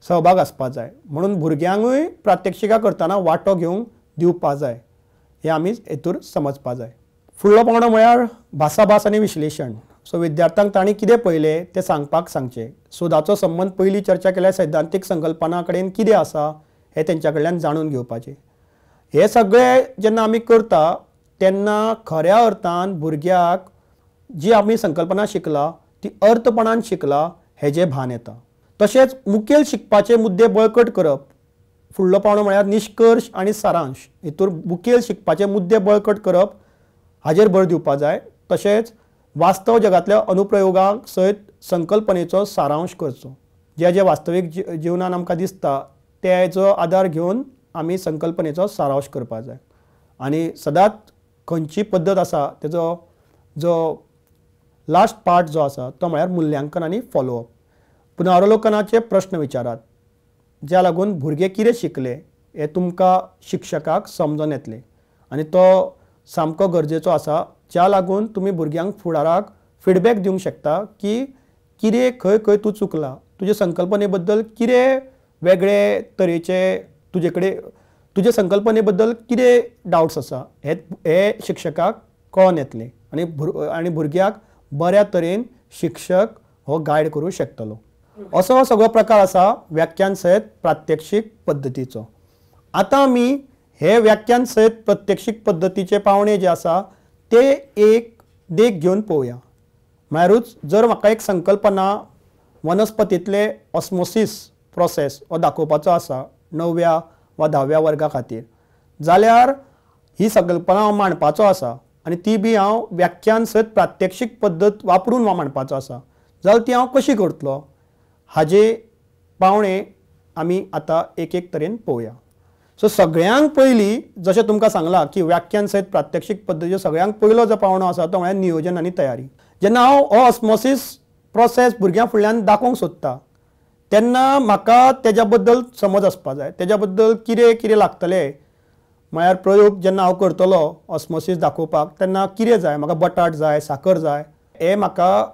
Speaker 1: सहभाग आसपा जाय. म्हणून भुरग्यांकूय प्रात्यक्षिकां करतना वांटो घेवंक दिवपा जाय हें आमी हेतूर समजपा जाय. फुडलो पावंडो म्हळ्यार भासाभास आनी विश्लेशण. सो विद्यार्थ्यांक तांणी कितें पळयलें तें सांगपाक सांगचें. सोदाचो संबंध पयलीं चर्चा केल्या सैद्धांतीक संकल्पना कडेन कितें आसा हें तेंच्या कडल्यान जाणून घेवपाचें. हे सगळें जेन्ना आमी करता तेन्ना खऱ्या अर्थान भुरग्याक जी आमी संकल्पना शिकला ती अर्थपणान शिकला हेजें भान येता. तशेंच मुखेल शिकपाचे मुद्दे बळकट करप. फुडलो पावंडो म्हळ्यार निश्कर्श आनी सारांश. हितूर मुखेल शिकपाचे मुद्दे बळकट करप हाजेर भर दिवपा जाय. तशेंच वास्तव जगांतल्या अनुप्रयोगांक सयत संकल्पनेचो सारांश करचो. जे वास्तवीक जिवनान आमकां दिसता तेजो आदार घेवन आमी संकल्पनेचो सारांश करपा जाय. आनी सदांच खंयची पद्दत आसा तेजो जो लास्ट पार्ट जो आसा तो म्हळ्यार मुल्यांकन आनी फॉलोअप. पुनरावलोकनाचे प्रश्न विचारात ज्या लागून भुरगे कितें शिकले हें तुमकां शिक्षकाक समजून येतलें आनी तो सामको गरजेचो आसा, ज्या लागून तुमी भुरग्यांक फुडाराक फिडबॅक दिवंक शकता की कितें खंय खंय तूं चुकला, तुजे संकल्पने बद्दल कितें वेगळे तरेचे तुजे कडेन तुजे संकल्पने बद्दल कितें डावट्स आसा हे शिक्षकाक कळोन येतलें आनी भुरग्याक बऱ्या तरेन शिक्षक हो गायड करूं शकतलो. असो हो सगळो प्रकार आसा व्याख्यान सयत प्रात्यक्षीक पद्दतीचो. आतां आमी हे व्याख्यान सयत प्रात्यक्षीक पद्दतीचे पावणे जे आसा ते एक देख घेवन पळोवया. म्हळ्यारूच जर म्हाका एक संकल्पना वनस्पतींतले ऑस्मोसीस प्रोसेस हो दाखोवपाचो आसा 9व्या वा 10व्या वर्गा खातीर, जाल्यार ही संकल्पना हांव मांडपाचो आसा आनी ती बी हांव व्याख्यान सयत प्रात्यक्षीक पद्दत वापरून मांडपाचो आसा, जाल्यार ती हांव कशी करतलो हाजे पावणे आमी आतां एक एक तरेन पळोवया. सो सगळ्यांक पयलीं जशें तुमकां सांगलां की व्याख्यान सयत प्रात्यक्षीक पद्दतीचो सगळ्यांक पयलो जो पावंडो आसा तो म्हळ्यार नियोजन आनी तयारी. जेन्ना हांव हो ऑस्मोसीस प्रोसेस भुरग्यां फुडल्यान दाखोवंक सोदता तेन्ना म्हाका तेज्या बद्दल समज आसपा जाय, तेज्या बद्दल कितें कितें लागतलें. म्हळ्यार प्रयोग जेन्ना हांव करतलो ऑस्मोसीस दाखोवपाक तेन्ना कितें जाय, म्हाका बटाट जाय, साकर जाय, हें म्हाका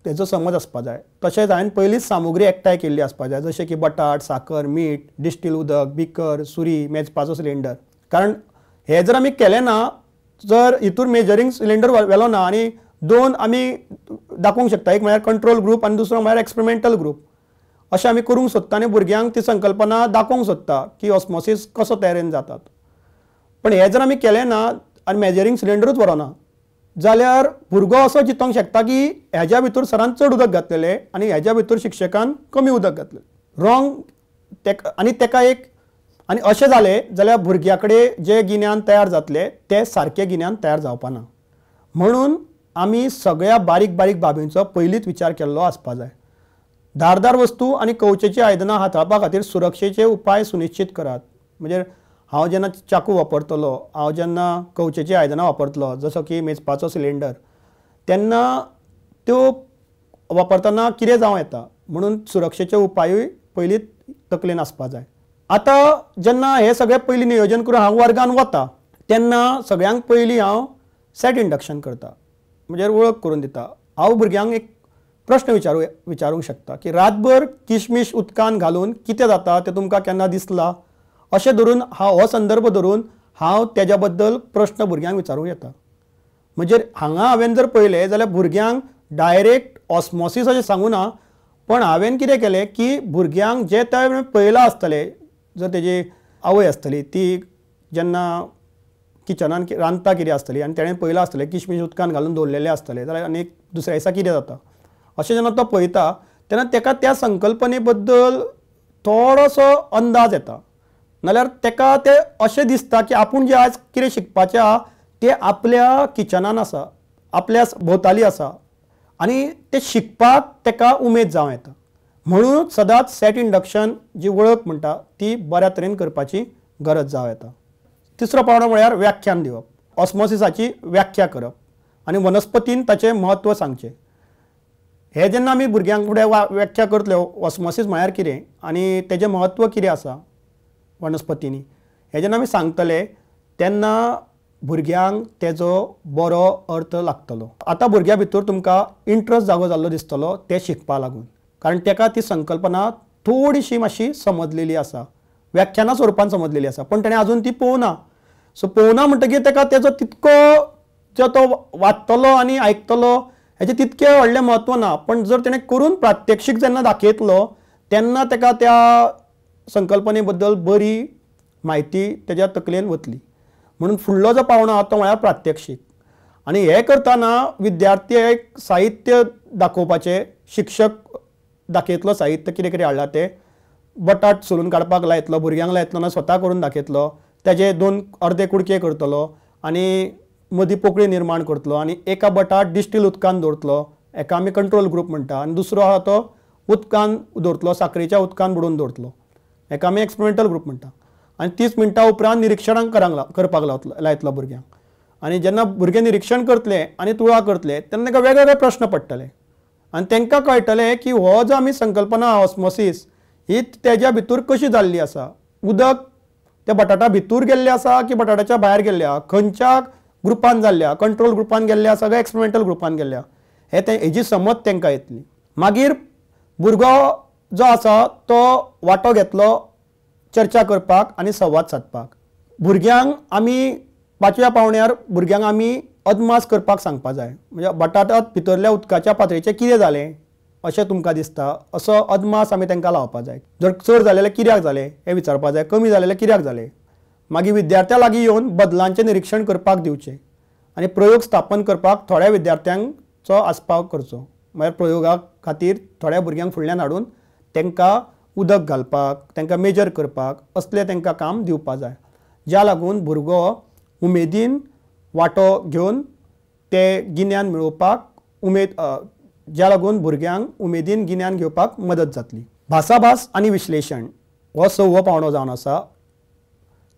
Speaker 1: तेजो समज आसपा जाय. तशेंच हांवें पयलींच सामुग्री एकठांय केल्ली आसपा जाय, जशें की बटाट, साकर, मीठ, डिस्टील उदक, बिकर, सुरी, मेजपाचो सिलिंडर. कारण हे जर आमी केलें ना, जर हितून मेजरींग सिलिंडर व्हेलो ना आनी दोन आमी दाखोवंक शकता, एक म्हळ्यार कंट्रोल ग्रूप आनी दुसरो म्हळ्यार एक्सपेरिमेंटल ग्रूप, अशें आमी करूंक सोदता आनी भुरग्यांक ती संकल्पना दाखोवंक सोदता की ऑस्मोसीस कसो तयारेन जातात. पण हे जर आमी केलें ना आनी मेजरींग सिलिंडरूच व्हरोना जाल्यार भुरगो असो चिंतोंक शकता की हेज्या भितर सरान चड उदक घातलेलें आनी हेज्या भितर शिक्षकान कमी उदक घातलें. रॉंग आनी तेका एक आनी अशें जालें जाल्यार भुरग्या कडेन जें गिन्यान तयार जातलें तें सारकें गिन्यान तयार जावपाना. म्हणून आमी सगळ्या बारीक बारीक बाबींचो पयलींच विचार केल्लो आसपा जाय. धारदार वस्तू आनी कवचेची आयदनां हाताळपा खातीर सुरक्षेचे उपाय सुनिश्चित करात. म्हणजे हांव जेन्ना चाकू वापरतलो, हांव जेन्ना कवचेची आयदनां वापरतलो, जसो की मेजपाचो सिलिंडर, तेन्ना त्यो वापरतना कितें जावं येता म्हणून सुरक्षेचे उपायूय पयलींच तकलेन आसपा जाय. आतां जेन्ना हे सगळें पयलीं नियोजन करून हांव वर्गान वता तेन्ना सगळ्यांक पयलीं हांव सेट इंडक्शन करता, म्हणजे वळख करून दिता. हांव भुरग्यांक एक प्रश्न विचारूंक शकता की रातभर किशमिश उदकान घालून कितें जाता तें तुमकां केन्ना दिसलां, अशें धरून हो संदर्भ धरून हांव तेज्या बद्दल प्रश्न भुरग्यांक विचारूंक येता. म्हणजे हांगा हांवें जर पळयलें जाल्यार भुरग्यांक डायरेक्ट ऑस्मोसीस अशें सांगूं ना, पण हांवें कितें केलें की भुरग्यांक जें तें पळयलां आसतलें, जर तेजी आवय आसतली ती जेन्ना किचनान रांदता कितें आसतली आनी तेणें पळयलां आसतलें किशमिश उदकान घालून दवरलेलें आसतलें, जाल्यार आनी दुसऱ्या दिसा कितें जाता अशें जेन्ना तो पळयता तेन्ना तेका त्या संकल्पने बद्दल थोडोसो अंदाज येता. नाल्यार तेका तें अशें दिसता की आपूण जें आज कितें शिकपाचें आहा तें आपल्या किचनान आसा, आपल्या भोंवताली आसा आनी तें शिकपाक तेका उमेद जावं येता. म्हणून सदांच सेट इंडक्शन जी वळख म्हणटा ती बऱ्या तरेन करपाची गरज जावं येता. तिसरो पावंडो म्हळ्यार व्याख्यान दिवप, ऑस्मोसिसाची व्याख्या करप आनी वनस्पतीन ताचें म्हत्व सांगचें. हे जेन्ना आमी भुरग्यांक फुडें व्याख्या करतल्यो ऑस्मोसीस म्हळ्यार कितें आनी तेजें म्हत्व कितें आसा वनस्पतींनी, हे जेन्ना आमी सांगतले तेन्ना भुरग्यांक तेजो बरो अर्थ लागतलो. आतां भुरग्या भितर तुमकां इंट्रस्ट जागो जाल्लो दिसतलो तें शिकपा लागून, कारण तेका ती संकल्पना थोडीशी मातशी समजलेली आसा, व्याख्याना स्वरुपान समजलेली आसा, पण तेणें आजून ती पळोवना. सो पळोवना म्हणटकीर तेका तेजो तितको जो तो वाचतलो आनी आयकतलो हेजें तितकें व्हडलें म्हत्व ना. पण जर तेणें करून प्रात्यक्षीक जेन्ना दाखयतलो तेन्ना तेका त्या संकल्पने बद्दल बरी म्हायती तेज्या तकलेन वतली. म्हणून फुडलो जो पावंडो आहा तो म्हळ्यार प्रात्यक्षीक. आनी हें करतना विद्यार्थ्याक साहित्य दाखोवपाचें, शिक्षक दाखयतलो साहित्य कितें कितें हाडलां तें, बटाट सोलून काडपाक लायतलो, भुरग्यांक लायतलो ना स्वता करून दाखयतलो, तेजे 2 अर्दे कुडके करतलो आनी मदीं पोकळी निर्माण करतलो आनी एका बटाट डिस्टील उदकान दवरतलो, एका आमी कंट्रोल ग्रूप म्हणटा, आनी दुसरो आहा तो उदकान दवरतलो, साखरेच्या उदकान बुडोवन दवरतलो, एका आमी एक्सपेरिमेंटल ग्रूप म्हणटा. आनी 30 मिनटां उपरांत निरीक्षणां करपाक लायतलो भुरग्यांक. आनी जेन्ना भुरगे निरीक्षण करतले आनी तुळा करतले तेन्ना तांकां वेगवेगळे प्रश्न पडटले आनी तांकां कळटलें की हो जो आमी संकल्पना ऑस्मोसीस ही तेज्या भितर कशी जाल्ली आसा. उदक त्या बटाटा भितर गेल्लें आसा की बटाटाच्या भायर गेल्लें आहा, खंयच्या ग्रुपान जाल्ल्या, कंट्रोल ग्रुपान गेल्ल्या आसा काय एक्सपेरिमेंटल ग्रुपान गेल्ल्या, हेजी समज तांकां येतली. मागीर भुरगो जो आसा तो वांटो घेतलो चर्चा करपाक आनी संवाद सादपाक. भुरग्यांक आमी 5व्या पावंड्यार भुरग्यांक आमी अदमास करपाक सांगपा जाय. म्हणजे बटाटात भितरल्या उदकाच्या पातळीचें कितें जालें अशें तुमकां दिसता असो अदमास आमी तांकां लावपा जाय. जर चड जालें जाल्यार कित्याक जालें हें विचारपा जाय, कमी जालें जाल्यार कित्याक जालें. मागीर विद्यार्थ्यां लागीं येवन बदलांचें निरीक्षण करपाक दिवचें आनी प्रयोग स्थापन करपाक थोड्या विद्यार्थ्यांचो आस्पाव करचो. म्हळ्यार प्रयोगा खातीर थोड्या भुरग्यांक फुडल्यान हाडून तांकां उदक घालपाक, तांकां मेजर करपाक असलें तांकां काम दिवपा जाय, ज्या लागून भुरगो उमेदीन वांटो घेवन तें गिन्यान मेळोवपाक ज्या लागून भुरग्यांक उमेदीन गिन्यान घेवपाक मदत जातली. भासाभास आनी विश्लेशण हो 6वो पावंडो जावन आसा.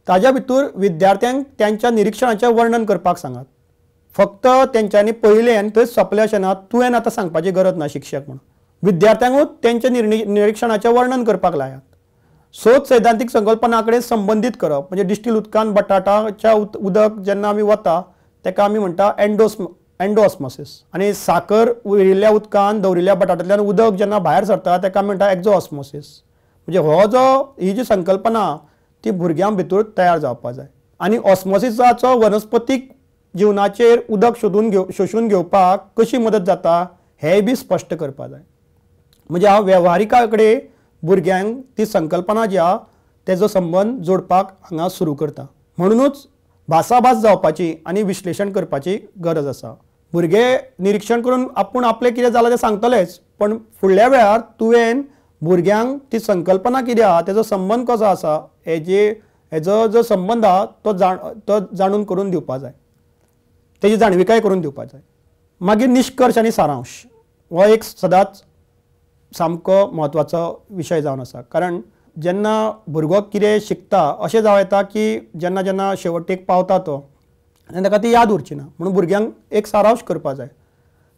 Speaker 1: ताज्या भितर विद्यार्थ्यांक त्यांच्या निरीक्षणाचें वर्णन करपाक सांगात. फक्त तेंच्यांनी पळयलें आनी थंय सोंपलें अशें ना, तुवें आतां सांगपाची गरज ना शिक्षक म्हणून. विद्यार्थ्यांकूच तेंच्या निरीक्षणाचें वर्णन करपाक लायात. सोद सैद्धांतीक संकल्पना कडेन संबंदीत करप. म्हणजे डिस्टील उदकान बटाटाच्या उदक जेन्ना आमी वता तेका आमी म्हणटा एंडोऑस्मोसिस आणि साखर उरिल्ल्या उदकान दवरिल्ल्या बटाटांतल्यान उदक जेन्ना भायर सरता ताका म्हणटा एक्झोऑस्मोसिस. म्हणजे हो जो ही जी संकल्पना ती भुरग्यां भितर तयार जावपाक जाय. आनी ऑस्मोसिसाचो वनस्पतीक जिवनाचेर उदक शोशून घेवपाक कशी मदत जाता हेंय बी स्पश्ट करपाक जाय. म्हणजे हांव वेव्हारिका कडेन भुरग्यांक ती संकल्पना जी आहा तेजो संबंद जोडपाक हांगा सुरू करता. म्हणूनच भासाभास जावपाची आनी विश्लेशण करपाची गरज आसा. भुरगे निरीक्षण करून आपूण आपलें कितें जालां तें सांगतलेच, पण फुडल्या वेळार तुवें भुरग्यांक ती संकल्पना कितें आहा तेजो संबंद कसो आसा हेजो जो संबंद आहा तो जाणून करून दिवपाक जाय, तेजी जाणविकाय करून दिवपाक जाय. मागीर निश्कर्श आनी सारांश हो एक सदांच सामको म्हत्वाचो विशय जावन आसा. कारण जेन्ना भुरगो कितें शिकता अशें जावं येता की जेन्ना जेन्ना शेवटेक पावता तो ताका ती याद उरची ना. म्हणून भुरग्यांक एक सारांश करपा जाय.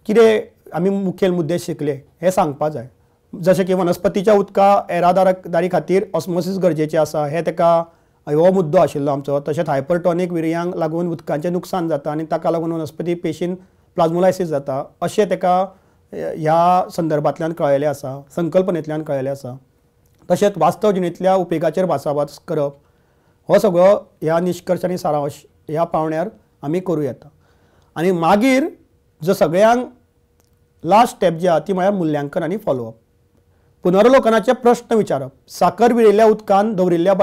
Speaker 1: कितें आमी मुखेल मुद्दे शिकले हे सांगपाक जाय. जशें की वनस्पतीच्या उदका येरादारी खातीर ऑस्मोसिस गरजेचें आसा हे ताका हो मुद्दो आशिल्लो आमचो. तशेंच हायपरटॉनीक विर्यांक लागून उदकांचें नुकसान जाता आनी ताका लागून वनस्पती पेशीन प्लाज्मोलायसीस जाता अशें ताका ह्या संदर्भांतल्यान कळयलें आसा, संकल्पनेंतल्यान कळयलें आसा. तशेंच वास्तव जिणेंतल्या उपेगाचेर भासाभास करप हो सगळो ह्या निश्कर्श आनी सारांश ह्या पावण्यार आमी करूं येता. आनी मागीर जो सगळ्यांक लास्ट स्टेप जी आहा ती म्हळ्यार मुल्यांकन आनी फॉलोअप. पुनर्वलोकनाचे प्रश्न विचारप. साखर विरिल्ल्या उदकान दवरिल्ल्या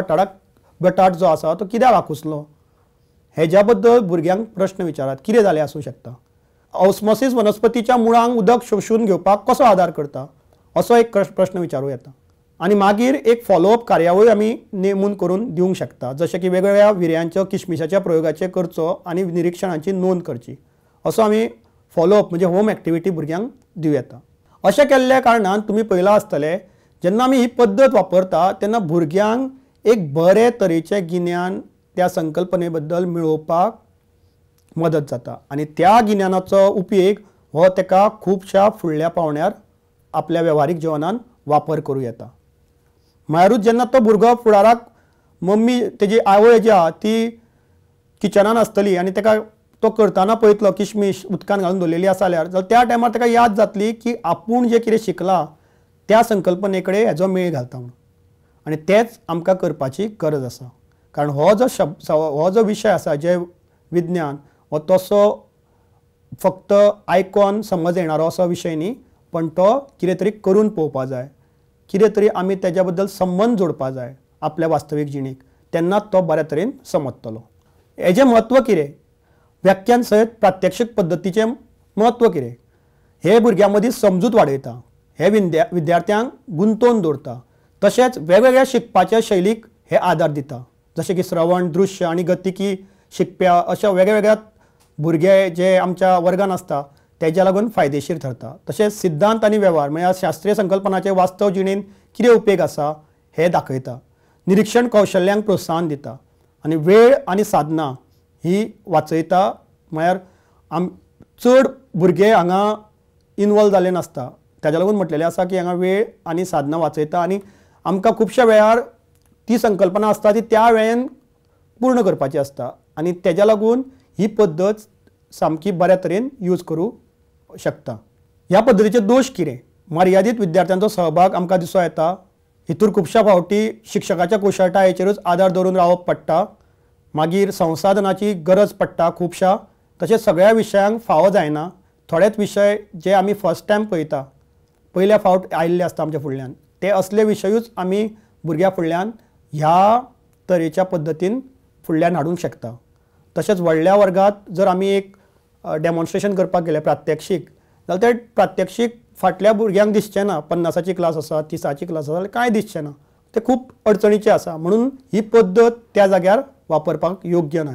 Speaker 1: बटाट जो आसा तो कित्याक आकुसलो हेज्या बद्दल भुरग्यांक प्रश्न विचारात. कितें जालें आसूं शकता. ऑस्मोसिस वनस्पतीच्या मुळांक उदक शोशून घेवपाक कसो आदार करता असो एक प्रश्न विचारूं येता. आनी मागीर एक फॉलोअप कार्यावळ आमी नेमून करून दिवंक शकता. जशें की वेगवेगळ्या विर्यांच्या किशमिशाच्या प्रयोगाचे करचो आनी निरीक्षणांची नोंद करची असो आमी फॉलोअप म्हणजे होम एक्टिविटी भुरग्यांक दिवं येता. अशें केल्ल्या कारणान तुमी पळयलां आसतलें जेन्ना आमी ही पद्दत वापरता तेन्ना भुरग्यांक एक बरे तरेचें गिन्यान त्या संकल्पने बद्दल मेळोवपाक मदत जाता. आनी त्या गिन्यानाचो उपेग हो ताका खुबश्या फुडल्या पावण्यार आपल्या वेव्हारीक जिवनान वापर करूं येता. म्हळ्यारूच जेन्ना तो भुरगो फुडाराक मम्मी तेजी आवय जी आहा ती किचनान आसतली आनी ताका तो करतना पळयतलो किशमिश उदकान घालून दवरलेली आसा जाल्यार त्या टायमार ताका याद जातली की आपूण जें कितें शिकलां त्या संकल्पने कडेन हेजो मेळ घालता म्हणून. आनी तेंच आमकां करपाची गरज आसा. कारण हो जो विशय आसा जे विज्ञान हो तसो फक्त आयकून समज येणारो असो विशय न्ही, पण तो कितें तरी करून पळोवपाक जाय. कितें तरी आमी तेज्या बद्दल संबंद जोडपाक जाय आपल्या वास्तवीक जिणेक, तेन्नाच तो बऱ्या तरेन समजतलो. हेजें म्हत्व कितें. व्याख्यान सयत प्रात्यक्षीक पद्दतीचें म्हत्व कितें. हे भुरग्यां मदीं समजूत वाडयता, हे विद्यार्थ्यांक गुंतोवन दवरता. तशेंच वेगवेगळ्या शिकपाच्या शैलीक हे आदार दिता. जशें की श्रवण, दृश्य आनी गतिकी शिकप्या अशा वेगवेगळ्या भुरगे जे आमच्या वर्गान आसता तेज्या लागून फायदेशीर ठरता. तशेंच सिद्धांत आनी वेव्हार म्हळ्यार शास्त्रीय संकल्पनाचे वास्तव जिणेन कितें उपेग आसा हे दाखयता. निरीक्षण कौशल्यांक प्रोत्साहन दिता आनी वेळ आनी साधनां ही वाचयता. म्हळ्यार चड भुरगे हांगा इनवॉल्व जाल्ले नासता. ताज्या लागून म्हटलेलें आसा की हांगा वेळ आनी साधनां वाचयता आनी आमकां खुबश्या वेळार ती संकल्पना आसता ती त्या वेळेन पूर्ण करपाची आसता आनी तेज्या लागून ही पद्दत सामकी बऱ्या तरेन यूज करूं शकता. ह्या पद्दतीचे दोश कितें. मर्यादीत विद्यार्थ्यांचो सहभाग आमकां दिसूं येता. हितूर खुबश्या फावटी शिक्षकाच्या कुशळटायेचेरूच आदार दवरून रावप पडटा. मागीर संसाधनाची गरज पडटा खुबश्या. तशेंच सगळ्या विशयांक फावो जायना. थोडेच विशय जे आमी फर्स्ट टायम पळयता पयल्या फावट आयिल्ले आसता आमच्या फुडल्यान ते असले विशयूच आमी भुरग्यां फुडल्यान ह्या तरेच्या पद्दतीन फुडल्यान हाडूंक शकता. तशेंच व्हडल्या वर्गांत जर आमी एक डेमॉन्स्ट्रेशन करपाक गेले प्रात्यक्षीक जाल्यार तें प्रात्यक्षीक फाटल्या भुरग्यांक दिसचें ना. 50ची क्लास आसा 30ची क्लास आसा जाल्यार कांय दिसचें ना. तें खूब अडचणीचें आसा. म्हणून ही पद्दत त्या जाग्यार वापरपाक योग्य ना.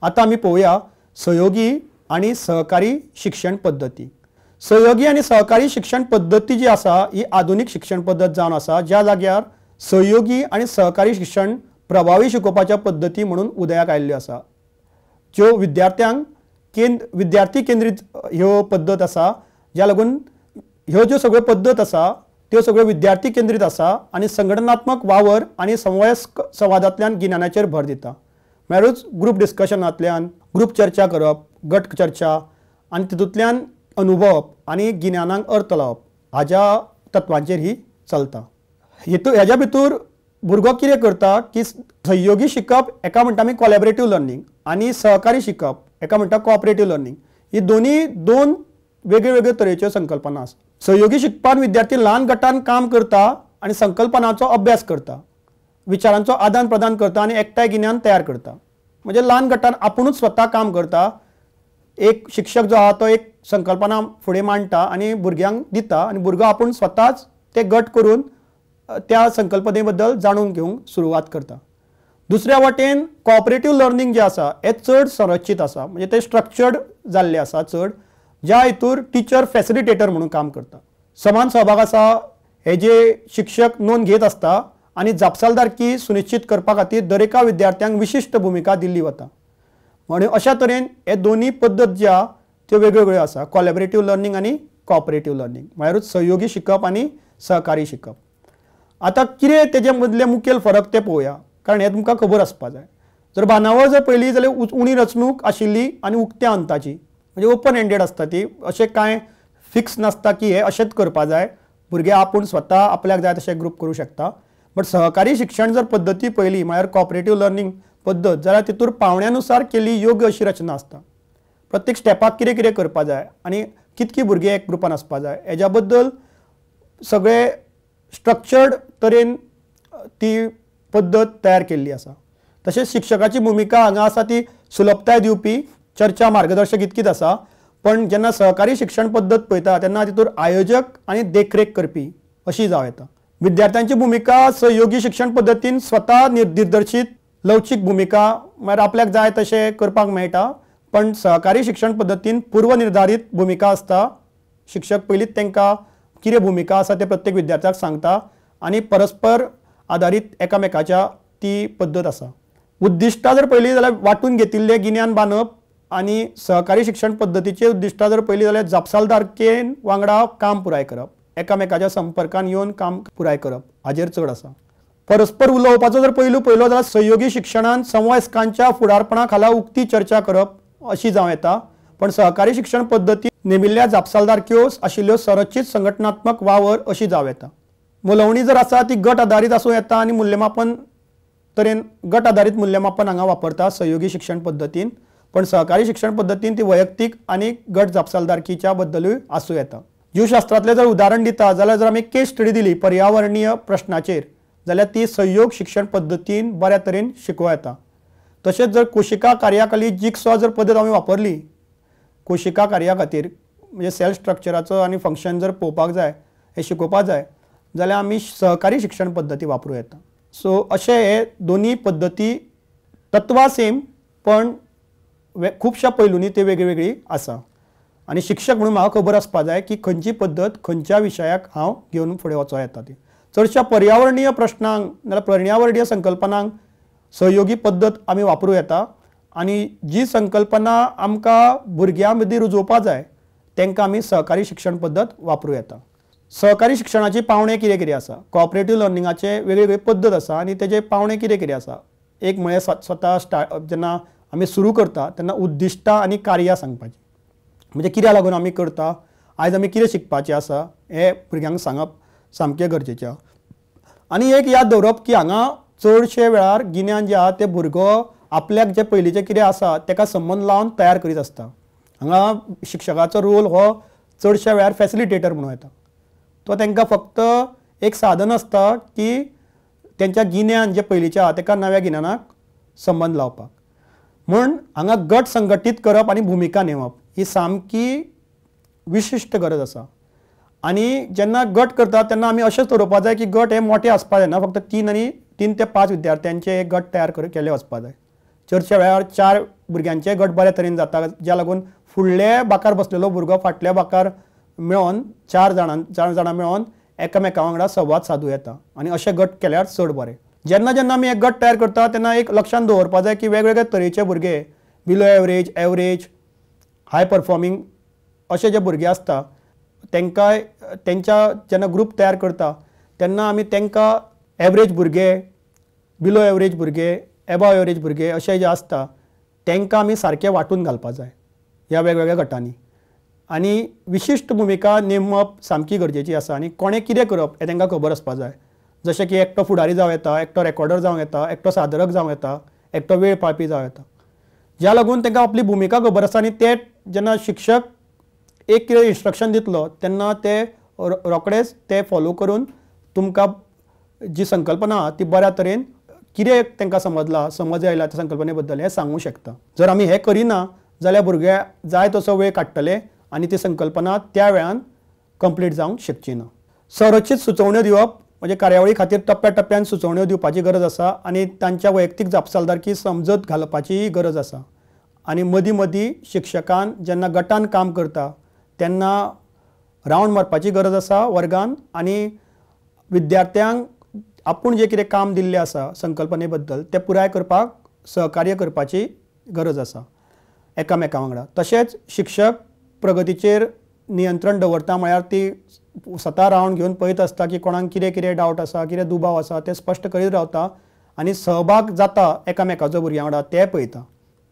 Speaker 1: आतां आमी पळोवया सहयोगी आनी सहकारी शिक्षण पद्दती. सहयोगी आनी सहकारी शिक्षण पद्दती जी आसा ही आधुनीक शिक्षण पद्दत जावन आसा ज्या जाग्यार सहयोगी आनी सहकारी शिक्षण प्रभावी शिकोवपाच्या पद्दती म्हणून उदयाक आयिल्ल्यो आसा. ज्यो विद्यार्थी केंद्रीत ह्यो पद्दत आसा ज्या लागून ह्यो ज्यो सगळ्यो पद्दत आसा त्यो सगळ्यो विद्यार्थी केंद्रीत आसा आनी संघटनात्मक वावर आनी समवयस्क संवादांतल्यान गिन्यानाचेर भर दिता. म्हळ्यारूच ग्रूप डिस्कशनांतल्यान ग्रूप चर्चा करप, गट चर्चा आनी तितूंतल्यान अनुभवप आनी गिन्यानाक अर्थ लावप हाज्या तत्वांचेर ही चलता। हेज्या भितर भुरगो कितें करता की सहयोगी शिकप एका म्हणटा आमी कोलॅबरेटीव लर्निंग आनी सहकारी शिकप एका म्हणटा कोऑपरेटीव लर्निंग, ही दोनी दोन वेगळे वेगळे तरेच्यो संकल्पना आसा। सहयोगी शिकपान विद्यार्थी ल्हान गटान काम करता आनी संकल्पनांचो अभ्यास करता, विचारांचो आदान प्रदान करता आनी एकठांय गिन्यान तयार करता। म्हणजे ल्हान गटान आपुणूच स्वता काम करता, एक शिक्षक जो आहा तो एक संकल्पना फुडें मांडटा आनी भुरग्यांक दिता आनी भुरगो आपूण स्वताच ते गट करून त्या संकल्पने बद्दल जाणून घेवंक सुरवात करता। दुसऱ्या वाटेन कोऑपरेटीव लर्निंग जे आसा हें चड संरचीत आसा, म्हणजे ते स्ट्रक्चर्ड जाल्ले आसा चड, ज्या हितूर टिचर फॅसिलिटेटर म्हणून काम करता। समान सहभाग आसा, हे जे शिक्षक नोंद घेत आसता आनी जापसालदारकी सुनिश्चित करपा खातीर दरेका विद्यार्थ्यांक विशिश्ट भुमिका दिल्ली वता। म्हणून अशा तरेन हे दोनी पद्दत ज्यो आहा त्यो वेगवेगळ्यो आसा, कोलॅबरेटीव लर्निंग आनी कोऑपरेटीव लर्निंग, म्हळ्यारूच सहयोगी शिकप आनी सहकारी शिकप। आतां कितें तेजे मदले मुखेल फरक ते पळोवया, कारण हें तुमकां खबर आसपा जाय। जर बांदावळ जर पयली जाल्यार उणी रचणूक आशिल्ली आनी उक्त्या अंताची, म्हणजे ओपन एंडेड आसता ती, अशें कांय फिक्स नासता की हे अशेंच करपा जाय, भुरगे आपूण स्वता आपल्याक जाय तशें ग्रूप करूं शकता। बट सहकारी शिक्षण जर पद्दती पयली म्हळ्यार कोऑपरेटीव लर्निंग पद्दत, जाल्यार तितूर पावण्यानुसार केल्ली योग्य अशी रचना आसता। प्रत्येक स्टेपाक कितें कितें करपा जाय आनी कितकी भुरगे एक ग्रुपान आसपा जाय हेज्या बद्दल सगळे स्ट्रक्चर्ड तरेन ती पद्दत तयार केल्ली आसा। तशेंच शिक्षकाची भुमिका हांगा आसा ती सुलभताय दिवपी, चर्चा मार्गदर्शक इतकीच आसा, पण जेन्ना सहकारी शिक्षण पद्दत पळयता तेन्ना तितूर आयोजक आनी देखरेख करपी अशी जावं येता। विद्यार्थ्यांची भुमिका सहयोगी शिक्षण पद्दतीन स्वता निर्देशीत लवचीक भुमिका, म्हळ्यार आपल्याक जाय तशें करपाक मेळटा, पण सहकारी शिक्षण पद्दतीन पूर्व निर्धारीत भुमिका आसता। शिक्षक पयलींच तांकां कितें भुमिका आसा ते प्रत्येक विद्यार्थ्याक सांगता आनी परस्पर आधारीत एकामेकाच्या ती पद्दत आसा। उद्दिश्टां जर पयलीं जाल्यार वांटून घेतिल्लें गिन्यान बांदप आनी सहकारी शिक्षण पद्दतीचे उद्दिश्टां जर पयलीं जाल्यार जापसालदारकेन वांगडा काम पुराय करप, एकामेकाच्या संपर्कान येवन काम पुराय करप हाजेर चड आसा। परस्पर उलोवपाचो जर पैलू पयलो जाल्यार सहयोगी शिक्षणान संवयस्कांच्या फुडारपणा खाला उक्ती चर्चा करप अशी जावं येता, पण सहकारी शिक्षण पद्दतीत नेमिल्ल्या जापसालदारक्यो आशिल्ल्यो संरचीत संघटनात्मक वावर अशी जावं येता। मोलवणी जर आसा ती गट आधारीत आसूं येता आनी मूल्यमापन तरेन गट आधारीत मूल्यमापन हांगा वापरता सहयोगी शिक्षण पद्दतीन, पण सहकारी शिक्षण पद्दतीन ती वैयक्तीक आनी गट जापसालदारकीच्या बद्दलूय आसूं येता। जीवशास्त्रांतलें जर उदाहरण दिता जाल्यार जर आमी केस स्टडी दिली पर्यावरणीय प्रश्नाचेर जाल्यार ती सहयोग शिक्षण पद्दतीन बऱ्या तरेन शिकोवं येता। तशेंच जर कोशिका कार्याखाली जिगसॉ जर पद्दत आमी वापरली कोशिका कार्या खातीर, म्हणजे सेल स्ट्रक्चराचो आनी फंक्शन जर पळोवपाक जाय, हे शिकोवपाक जाय जाल्यार आमी सहकारी शिक्षण पद्दती वापरूं येता। सो अशे हे दोनी पद्दती तत्वां सेम, पण खुबश्या पैलूंनी ते वेगळी वेगळी आसा। आनी शिक्षक म्हणून म्हाका खबर आसपा जाय की खंयची पद्दत खंयच्या विशयाक हांव घेवन फुडें वचों येता ती। चडशा पर्यावरणीय प्रश्नांक नाल्यार पर्यावरणीय संकल्पनांक सहयोगी पद्दत आमी वापरूं येता आनी जी संकल्पना आमकां भुरग्यां मदीं रुजोवपा जाय तांकां आमी सहकारी शिक्षण पद्दत वापरूं येता। सहकारी शिक्षणाची पावणे कितें कितें आसा, कोऑपरेटीव लर्निंगाचे वेगवेगळे पद्दत आसा आनी तेजे पावणे कितें कितें आसा। एक म्हळ्यार स्वता जेन्ना आमी सुरू करता तेन्ना उद्दिश्टां आनी कार्यां सांगपाची, म्हणजे कित्याक लागून आमी करता, आयज आमी कितें शिकपाचें आसा हें भुरग्यांक सांगप सामकें गरजेचें आसा। आनी एक याद दवरप की हांगा चडशे वेळार गिन्यान जें आहा तें भुरगो आपल्याक जे पयलींचें कितें आसा ताका संबंद लावन तयार करीत आसता। हांगा शिक्षकाचो रोल हो चडशा वेळार फॅसिलिटेटर म्हणून येता। तो तांकां फक्त एक साधन आसता की तेंच्या गिन्यान जे पयलींचें आहा ताका नव्या गिन्यानाक संबंद लावपाक। म्हूण हांगा गट संघटीत करप आनी भुमिका नेमप ही सामकी विशिश्ट गरज आसा। आनी जेन्ना गट करता तेन्ना आमी अशेंच थारोवपा जाय की गट हे मोठे आसपा जायना, फक्त 3 ते 5 विद्यार्थ्यांचे गट तयार केले वचपा जाय। चडशा वेळार 4 भुरग्यांचे गट बऱ्या तरेन जाता, ज्या लागून फुडल्या बाकार बसलेलो भुरगो फाटल्या बाकार मेळोन 4 जाणां मेळोन एकामेका वांगडा संवाद सादूं येता आनी अशे गट केल्यार चड बरें। जेन्ना जेन्ना आमी एक गट तयार करता तेन्ना एक लक्षांत दवरपा जाय की वेगवेगळे तरेचे भुरगे बिलो एवरेज, एवरेज, हाय परफॉर्मिंग अशे जे भुरगे आसता तांकां तेंच्या जेन्ना ग्रूप तयार करता तेन्ना आमी तांकां एवरेज भुरगे, बिलो एवरेज भुरगे, एबव एवरेज भुरगे अशे जे आसता तांकां आमी सारके वांटून घालपा जाय ह्या वेगवेगळ्या गटांनी। आनी विशिश्ट भुमिका नेमप सामकी गरजेची आसा आनी कोणें कितें करप हें तांकां खबर आसपाक जाय. जशें की एकटो फुडारी जावं येता, एकटो रेकॉर्डर जावं येता, एकटो सादरक जावं येता, एकटो वेळ पाळपी जावं येता. ज्या लागून तांकां आपली भुमिका खबर आसा आनी ते जेन्ना शिक्षक एक कितें इन्स्ट्रक्शन दितलो तेन्ना ते रोखडेच ते फॉलो करून तुमकां जी संकल्पना आहा ती बऱ्या तरेन कितें तांकां समज आयला त्या संकल्पने बद्दल हें सांगूंक शकता. जर आमी हें करिना जाल्यार भुरगे जाय तसो वेळ काडटले आनी ती संकल्पना त्या वेळान कंप्लीट जावंक शकची ना. संरचीत सुचोवण्यो दिवप म्हणजे कार्यावळी खातीर टप्प्या टप्प्यान सुचोवण्यो दिवपाची गरज आसा आनी तांच्या वैयक्तीक जापसालदारकी समजत घालपाची गरज आसा. आनी मदीं मदीं शिक्षकान जेन्ना गटान काम करता तेन्ना रावंड मारपाची गरज आसा वर्गान आनी विद्यार्थ्यांक आपूण जें कितें काम दिल्लें आसा संकल्पने बद्दल तें पुराय करपाक सहकार्य करपाची गरज आसा एकामेकां वांगडा. तशेंच शिक्षक प्रगतीचेर नियंत्रण दवरता म्हळ्यार ती स्वता रावंड घेवन पळयत आसता की कोणाक कितें कितें डावट आसा, कितें दुबाव आसा तें स्पश्ट करीत रावता आनी सहभाग जाता एकामेकाचो भुरग्यां वांगडा तें पळयता.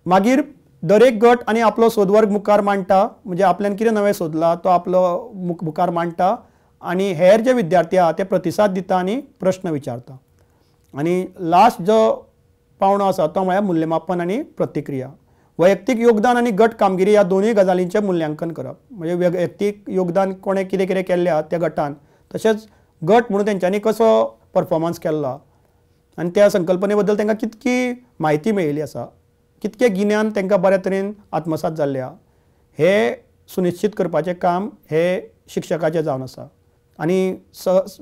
Speaker 1: मागीर दर एक गट आनी आपलो सोदवर्ग मुखार मांडटा म्हणजे आपल्यान कितें नवें सोदलां तो आपलो मुखार मांडटा आनी हेर जे विद्यार्थी आहा ते प्रतिसाद दिता आनी प्रश्न विचारता. आनी लास्ट जो पावणो आसा तो म्हळ्यार मुल्यमापन आनी प्रतिक्रिया. वैयक्तीक योगदान आनी गट कामगिरी ह्या दोनूय गजालींचें मुल्यांकन करप म्हणजे वैयक्तीक योगदान कोणें कितें कितें केल्लें आहा त्या गटान तशेंच गट म्हणून तेंच्यांनी कसो परफॉर्मन्स केल्लो आनी त्या संकल्पने बद्दल तांकां कितकी म्हायती मेळिल्ली आसा, कितकें गिन्यान तांकां बऱ्या तरेन आत्मसात जाल्लें आहा हें सुनिश्चित करपाचें काम हे शिक्षकाचें जावन आसा. आनी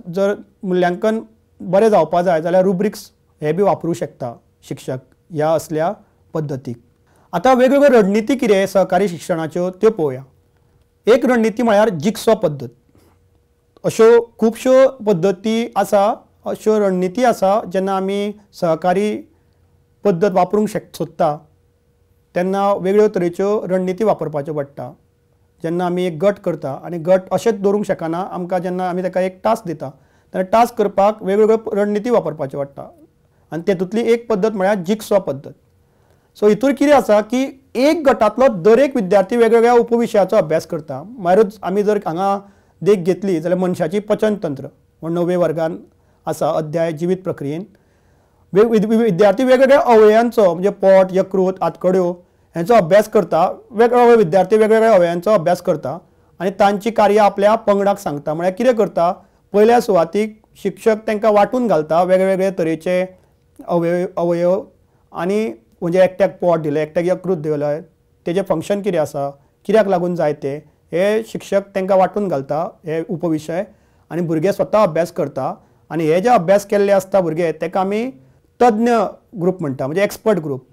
Speaker 1: जर मुल्यांकन बरें जावपा जाय जाल्यार रुब्रिक्स हे बी वापरूं शकता शिक्षक ह्या असल्या पद्दतीक. आतां वेगवेगळ्यो रणनिती कितें सहकारी शिक्षणाच्यो त्यो पळोवया. एक रणनिती म्हळ्यार जिक्सॉ पद्दत. अश्यो खुबश्यो पद्दती आसा, अश्यो रणनिती आसा जेन्ना आमी सहकारी पद्दत वापरूंक सोदता तेन्ना वेगळ्यो तरेच्यो रणनिती वापरपाच्यो पडटा. जेन्ना आमी एक गट करता आनी गट अशेंच दवरूंक शकना, आमकां जेन्ना आमी ताका एक टास्क दिता तेन्ना टास्क करपाक वेगवेगळ्यो रणनिती वापरपाच्यो पडटा आनी तेतूंतली एक पद्दत म्हळ्यार जिक्सॉ पद्दत. सो हितूर कितें आसा की एक गटांतलो दर एक विद्यार्थी वेगवेगळ्या उपविशयाचो अभ्यास करता. म्हळ्यारूच आमी जर हांगा देख घेतली जाल्यार मनशाची पचन तंत्र म्हण 9वे वर्गान आसा अध्याय जिवीत प्रक्रियेन विद्यार्थी वेगवेगळ्या अवयवांचो म्हणजे पोट, यकृत, आंतकड्यो हेंचो अभ्यास करता. वेगवेगळे विद्यार्थी वेगवेगळ्या अवयवांचो अभ्यास करता आनी तांची कार्यां आपल्या पंगडाक सांगता. म्हळ्यार कितें करता पयल्या सुवातीक शिक्षक तांकां वांटून घालता वेगवेगळे तरेचे अवयव आनी म्हणजे एकट्याक पोट दिलें, एकट्याक यकृत दिलें, तेजें फंक्शन कितें आसा, कित्याक लागून जाय तें हे शिक्षक तांकां वांटून घालता हे उपविशय आनी भुरगे स्वता अभ्यास करता. आनी हे जे अभ्यास केल्ले आसता भुरगे ताका आमी तज्ञ ग्रूप म्हणटा म्हणजे एक्सपर्ट ग्रूप.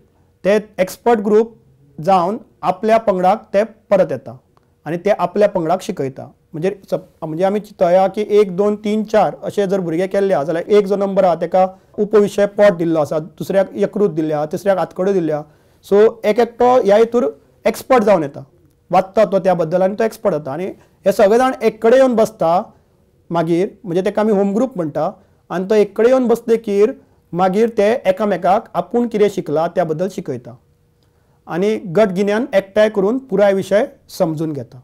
Speaker 1: ते एक्सपर्ट ग्रूप जावन आपल्या पंगडाक ते परत येता आनी ते आपल्या पंगडाक शिकयता. म्हणजे आमी चिंतया की 1, 2, 3, 4 अशे जर भुरगे केल्ले आहा जाल्यार एक जो नंबर आहा ताका उपविशय पोट दिल्लो आसा, दुसऱ्याक यकृत दिल्ले आहा, तिसऱ्याक आंतकड्यो दिल्ले आहा. सो एकटो ह्या हितूर एक्सपर्ट जावन येता, वाचता तो त्या बद्दल आनी तो एक्सपर्ट जाता आनी हे सगळे जाण एक कडेन येवन बसता मागीर म्हणजे ताका आमी होम ग्रूप म्हणटा. आनी तो एक कडेन येवन बसतकीर मागीर ते एकामेकाक आपूण कितें शिकला त्या बद्दल शिकयता आनी गट गिन्यान एकठांय करून पुराय विशय समजून घेता.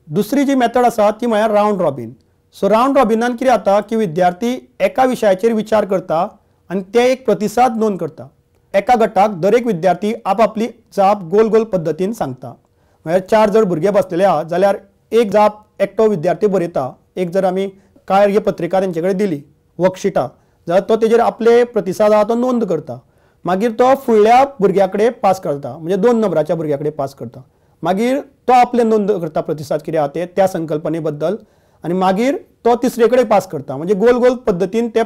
Speaker 1: दुसरी जी मेथड आसा ती म्हळ्यार रावंड रॉबिन. सो रावंड रॉबिनान कितें जाता की विद्यार्थी एका विशयाचेर विचार करता आनी ते एक प्रतिसाद नोंद करता. एका गटाक दर एक विद्यार्थी आपापली जाप गोल गोल पद्दतीन सांगता. म्हळ्यार 4 जर भुरगे बसलेले आहा जाल्यार एक जाप एकटो विद्यार्थी बरयता. एक जर आमी कार्यपत्रिका तेंचे कडेन दिली वर्कशिटां जाल्यार तो तेजेर आपले प्रतिसाद आहा तो नोंद करता. मागीर तो फुडल्या भुरग्या कडेन पास करता म्हणजे 2 नंबराच्या भुरग्या कडेन पास करता. मागीर तो आपले नोंद करता प्रतिसाद कितें आहा ते त्या संकल्पने बद्दल आनी मागीर तो तिसरे कडेन पास करता. म्हणजे गोल गोल पद्दतीन ते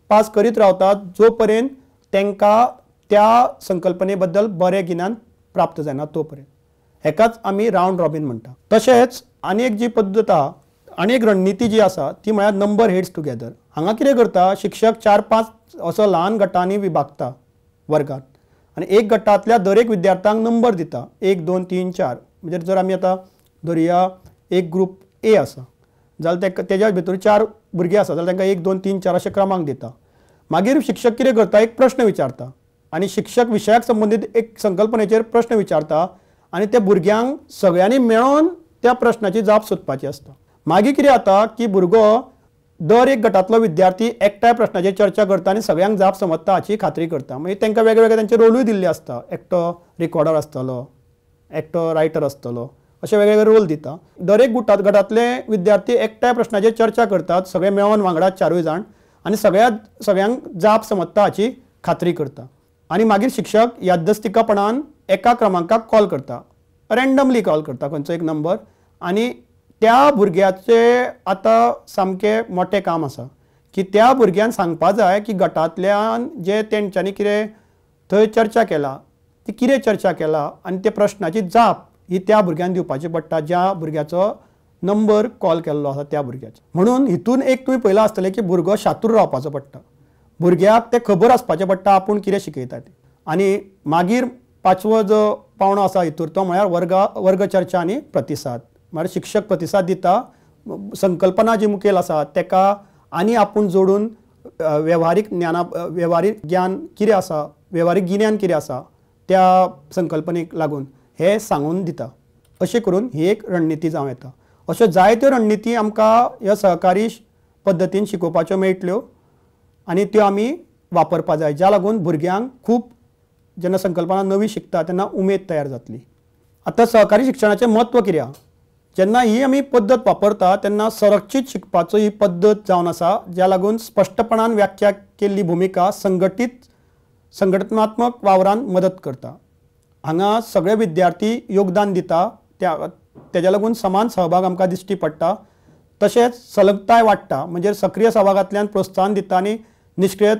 Speaker 1: पास करीत रावतात जो पर्यंत तांकां त्या संकल्पने बद्दल बरें गिन्यान प्राप्त जायना तो पर्यंत. हेकाच आमी रावंड रॉबिन म्हणटा. तशेंच आनी एक जी पद्दत आहा आनी एक रणनिती जी आसा ती म्हळ्यार नंबर हेड्स टुगेदर. हांगा कितें करता शिक्षक 4-5 असो ल्हान गटांनी विभागता वर्गात आनी एक गटांतल्या दर एक विद्यार्थ्यांक नंबर दिता 1, 2, 3, 4. म्हणजे जर आमी आतां धरया एक ग्रूप ए आसा जाल्यार तेज्या भितर 4 भुरगे आसा जाल्यार तांकां 1, 2, 3, 4 अशे क्रमांक दिता. मागीर शिक्षक कितें करता एक प्रश्न विचारता आनी शिक्षक विशयाक संबंदीत एक संकल्पनेचेर प्रश्न विचारता आनी ते भुरग्यांक सगळ्यांनी मेळोन त्या प्रश्नाची जाप सोदपाची आसता। मागीर कितें जाता की भुरगो दर एक गटांतलो विद्यार्थी एकठांय प्रश्नाचेर चर्चा करता आनी सगळ्यांक जाप समजता हाची खात्री करता। मागीर तांकां वेगवेगळे तांचे रोलूय दिल्ले आसता, एकटो रिकॉर्डर आसतलो, एकटो रायटर आसतलो, अशे वेगवेगळे रोल दिता। दर एक गटांतले विद्यार्थी एकठांय प्रश्नाचेर चर्चा करतात, सगळे मेळोन वांगडा चारूय जाण, आनी सगळ्यांक जाप समजता हाची खात्री करता। आनी मागीर शिक्षक यादस्तिकापणान एका क्रमांकाक कॉल करता, रँडमली कॉल करता खंयचो एक नंबर, आनी त्या भुरग्याचे आतां सामकें मोठें काम आसा की त्या भुरग्यान सांगपा जाय की गटांतल्यान जे तेंच्यांनी कितें थंय चर्चा केला ती कितें चर्चा केला, आनी त्या प्रश्नाची जाप ही त्या भुरग्यान दिवपाची पडटा ज्या भुरग्याचो नंबर कॉल केल्लो आसा त्या भुरग्याचो। म्हणून हितून एक तुवें पयलां आसतलें की भुरगो शातूर रावपाचो पडटा, भुरग्याक तें खबर आसपाचें पडटा आपूण कितें शिकयता तें। आनी मागीर पांचवो जो पावंडो आसा हितूर तो म्हळ्यार वर्ग चर्चा आनी प्रतिसाद। म्हळ्यार शिक्षक प्रतिसाद दिता, संकल्पना जी मुखेल आसा तेका आनी आपूण जोडून वेव्हारीक ज्ञान कितें आसा, वेव्हारीक गिन्यान कितें आसा त्या संकल्पनेक लागून हे सांगून दिता। अशें करून ही एक रणनिती जावं येता। अश्यो जायत्यो रणनिती आमकां ह्या सहकारी पद्दतीन शिकोवपाच्यो मेळटल्यो आनी त्यो आमी वापरपा जाय, ज्या लागून भुरग्यांक खूब जेन्ना संकल्पना नवी शिकता तेन्ना उमेद तयार जातली। आतां सहकारी शिक्षणाचें म्हत्व कितें आसा, जेन्ना ही आमी पद्दत वापरता तेन्ना संरक्षीत शिकपाचो ही पद्दत जावन आसा, ज्या लागून स्पश्टपणान व्याख्या केल्ली भुमिका संघटनात्मक वावरान मदत करता। हांगा सगळे विद्यार्थी योगदान दिता, तेज्या लागून समान सहभाग आमकां दिश्टी पडटा, तशेंच सलगताय वाडटा, म्हणजे सक्रीय सहभागांतल्यान प्रोत्साहन दिता आनी निश्क्रीय।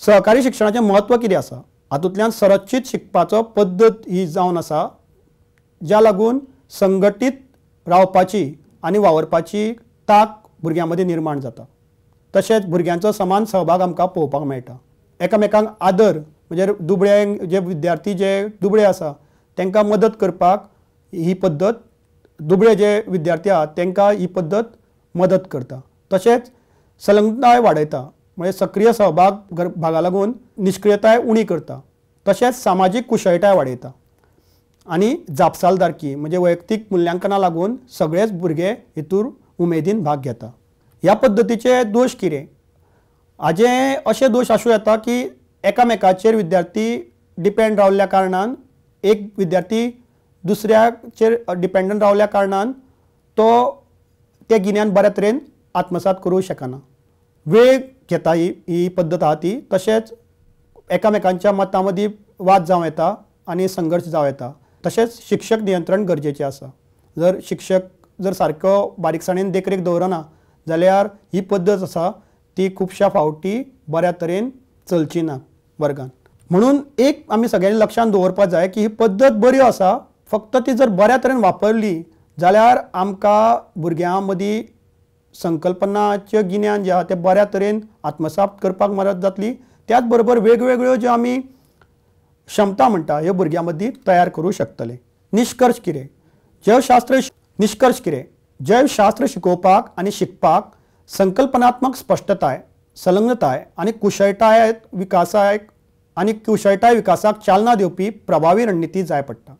Speaker 1: सहकारी शिक्षणाचें म्हत्व कितें आसा, हातूंतल्यान संरक्षीत शिकपाचो पद्दत ही जावन आसा, ज्या लागून संघटीत रावपाची आनी वावरपाची तांक भुरग्यां मदीं निर्माण जाता। तशेंच भुरग्यांचो समान सहभाग आमकां पळोवपाक मेळटा। एकामेकांक आदर, म्हणजे दुबळ्यांक जे विद्यार्थी जे दुबळे आसा तांकां मदत करपाक ही पद्दत, दुबळे जे विद्यार्थी आहात तांकां ही पद्दत मदत करता। तशेंच संलग्नताय वाडयता, म्हणजे सक्रीय सहभाग भागा लागून निश्क्रियताय उणी करता। तशेंच सामाजीक कुशळटाय वाडयता आनी जापसालदारकी, म्हणजे वैयक्तीक मुल्यांकना लागून सगळेच भुरगे हितूर उमेदीन भाग घेता। ह्या पद्दतीचे दोश कितें, हाजे अशे दोश आसूं येता की एकामेकाचेर विद्यार्थी डिपेंड रावल्ल्या कारणान, एक विद्यार्थी दुसऱ्याचेर डिपेंडंट रावल्ल्या कारणान तो तें गिन्यान बऱ्या तरेन आत्मसात करूं शकना। वेळ घेता ही पद्दत आहा ती। तशेंच एकामेकांच्या मतां मदीं वाद जावं येता आनी संघर्श जावं येता। तशेंच शिक्षक नियंत्रण गरजेचें आसा। जर शिक्षक सारको बारीकसाणेन देखरेख दवरना जाल्यार ही पद्दत आसा ती खुबश्या फावटी बऱ्या तरेन चलची ना वर्गांत। म्हणून एक आमी सगळ्यांनी लक्षांत दवरपा जाय की ही पद्दत बरी आसा, फक्त ती जर बऱ्या तरेन वापरली जाल्यार आमकां भुरग्यां मदीं संकल्पनाचें गिन्यान जें आसा तें बऱ्या तरेन आत्मसात करपाक मदत जातली। त्याच बरोबर वेगवेगळ्यो ज्यो आमी क्षमता म्हणटा ह्यो भुरग्यां मदीं तयार करूं शकतले। निश्कर्श कितें, जैवशास्त्र शिकोवपाक आनी शिकपाक संकल्पनात्मक स्पश्टताय, संलग्नताय आनी कुशळटाय विकासाक चालना दिवपी प्रभावी रणनिती जाय पडटा।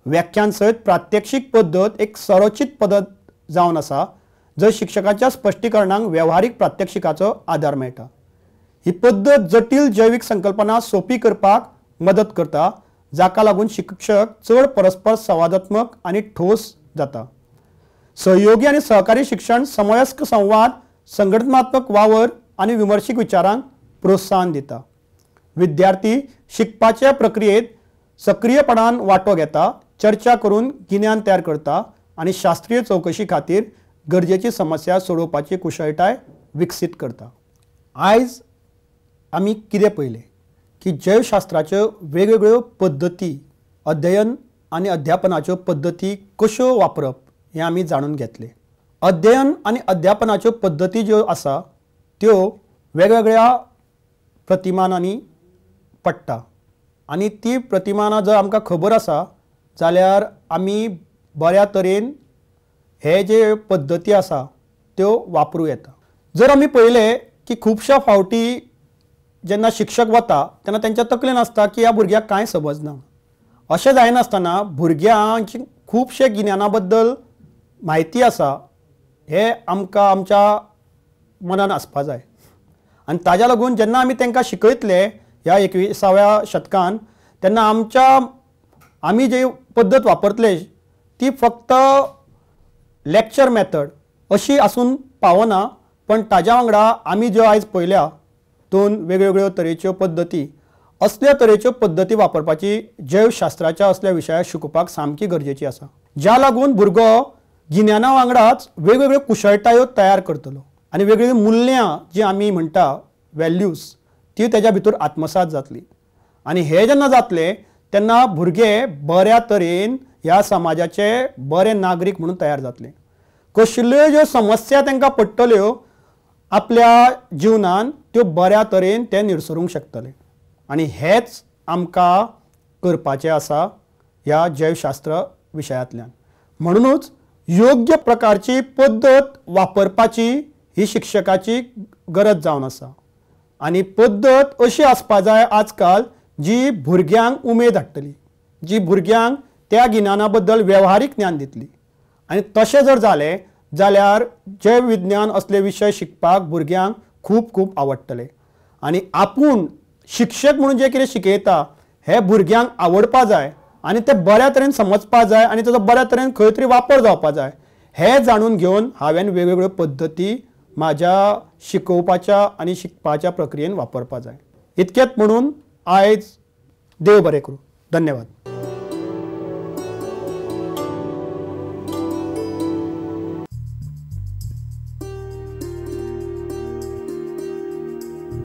Speaker 1: व्याख्यान सयत प्रात्यक्षिक पद्दत एक संरचित पद्दत जावन आसा, जंय शिक्षकाच्या स्पश्टीकरणांक वेव्हारीक प्रात्यक्षिकाचो आदार मेळटा। ही पद्दत जटील जैवीक संकल्पना सोपी करपाक मदत करता, जाका लागून शिक्षक चड परस्पर संवादात्मक आनी ठोस जाता। सहयोगी आनी सहकारी शिक्षण समवयस्क संवाद, संघटनात्मक वावर आनी विमर्शीक विचारांक प्रोत्साहन दिता। विद्यार्थी शिकपाच्या प्रक्रियेत सक्रियपणान वांटो घेता, चर्चा करून गिन्यान तयार करता आनी शास्त्रीय चौकशी खातीर गरजेची समस्या सोडोवपाची कुशळटाय विकसीत करता। आयज आमी कितें पळयलें की जैवशास्त्राच्यो वेगवेगळ्यो पद्दती, अध्ययन आनी अध्यापनाच्यो पद्दती कश्यो वापरप हें आमी जाणून घेतलें। अध्ययन आनी अध्यापनाच्यो पद्दती ज्यो आसा त्यो वेगवेगळ्या प्रतिमानांनी पडटा आनी ती प्रतिमानां जर आमकां खबर आसा जाल्यार आमी बऱ्या तरेन हे जे पद्दती आसा त्यो वापरूं येता। जर आमी पळयलें की खुबश्या फावटी जेन्ना शिक्षक वता तेन्ना तेंच्या तकलेन आसता की ह्या भुरग्याक कांय समजना। अशें जायनासतना भुरग्यांक खुबशे गिन्याना बद्दल म्हायती आसा हे आमकां आमच्या मनान आसपा जाय आनी ताज्या लागून जेन्ना आमी तांकां शिकयतले ह्या 21व्या शतकान तेन्ना आमी जी पद्दत वापरतले ती फक्त लेक्चर मेथड अशी आसून पावना, पण ताज्या वांगडा आमी ज्यो आयज पळयल्या दोन वेगवेगळ्यो तरेच्यो पद्दती, असल्या तरेच्यो पद्दती वापरपाची जैवशास्त्राच्या असल्या विशयाक शिकोवपाक सामकी गरजेची आसा, ज्या लागून भुरगो गिन्याना वांगडाच वेगवेगळ्यो कुशळटायो तयार करतलो आनी वेगवेगळी मूल्यां जी आमी म्हणटा वॅल्यूज ती तेज्या भितर आत्मसात जातली आनी हे जेन्ना जातले तेन्ना भुरगे बऱ्या तरेन ह्या समाजाचे बरे नागरीक म्हणून तयार जातले. कसल्यो ज्यो समस्या तांकां पडटल्यो आपल्या जिवनान त्यो बऱ्या तरेन ते निरसरूंक शकतले आनी हेच आमकां करपाचें आसा ह्या जैवशास्त्र विशयांतल्यान. म्हणूनच योग्य प्रकारची पद्दत वापरपाची ही शिक्षकाची गरज जावन आसा आनी पद्दत अशी आसपा जाय आजकाल जी भुरग्यांक उमेद हाडटली, जी भुरग्यांक त्या गिन्याना बद्दल वेव्हारीक ज्ञान दितली आनी तशें जर जालें जाल्यार जैव विज्ञान असले विशय शिकपाक भुरग्यांक खूब खूब आवडटले आनी आपूण शिक्षक म्हणून जे कितें शिकयता हे भुरग्यांक आवडपा जाय आनी ते बऱ्या तरेन समजपा जाय आनी ताचो बऱ्या तरेन खंय तरी वापर जावपा जाय हे जाणून घेवन हांवें वेगवेगळ्यो पद्दती म्हाज्या शिकोवपाच्या आनी शिकपाच्या प्रक्रियेन वापरपा जाय. इतकेंच म्हणून आयज देव बरें करूं. धन्यवाद.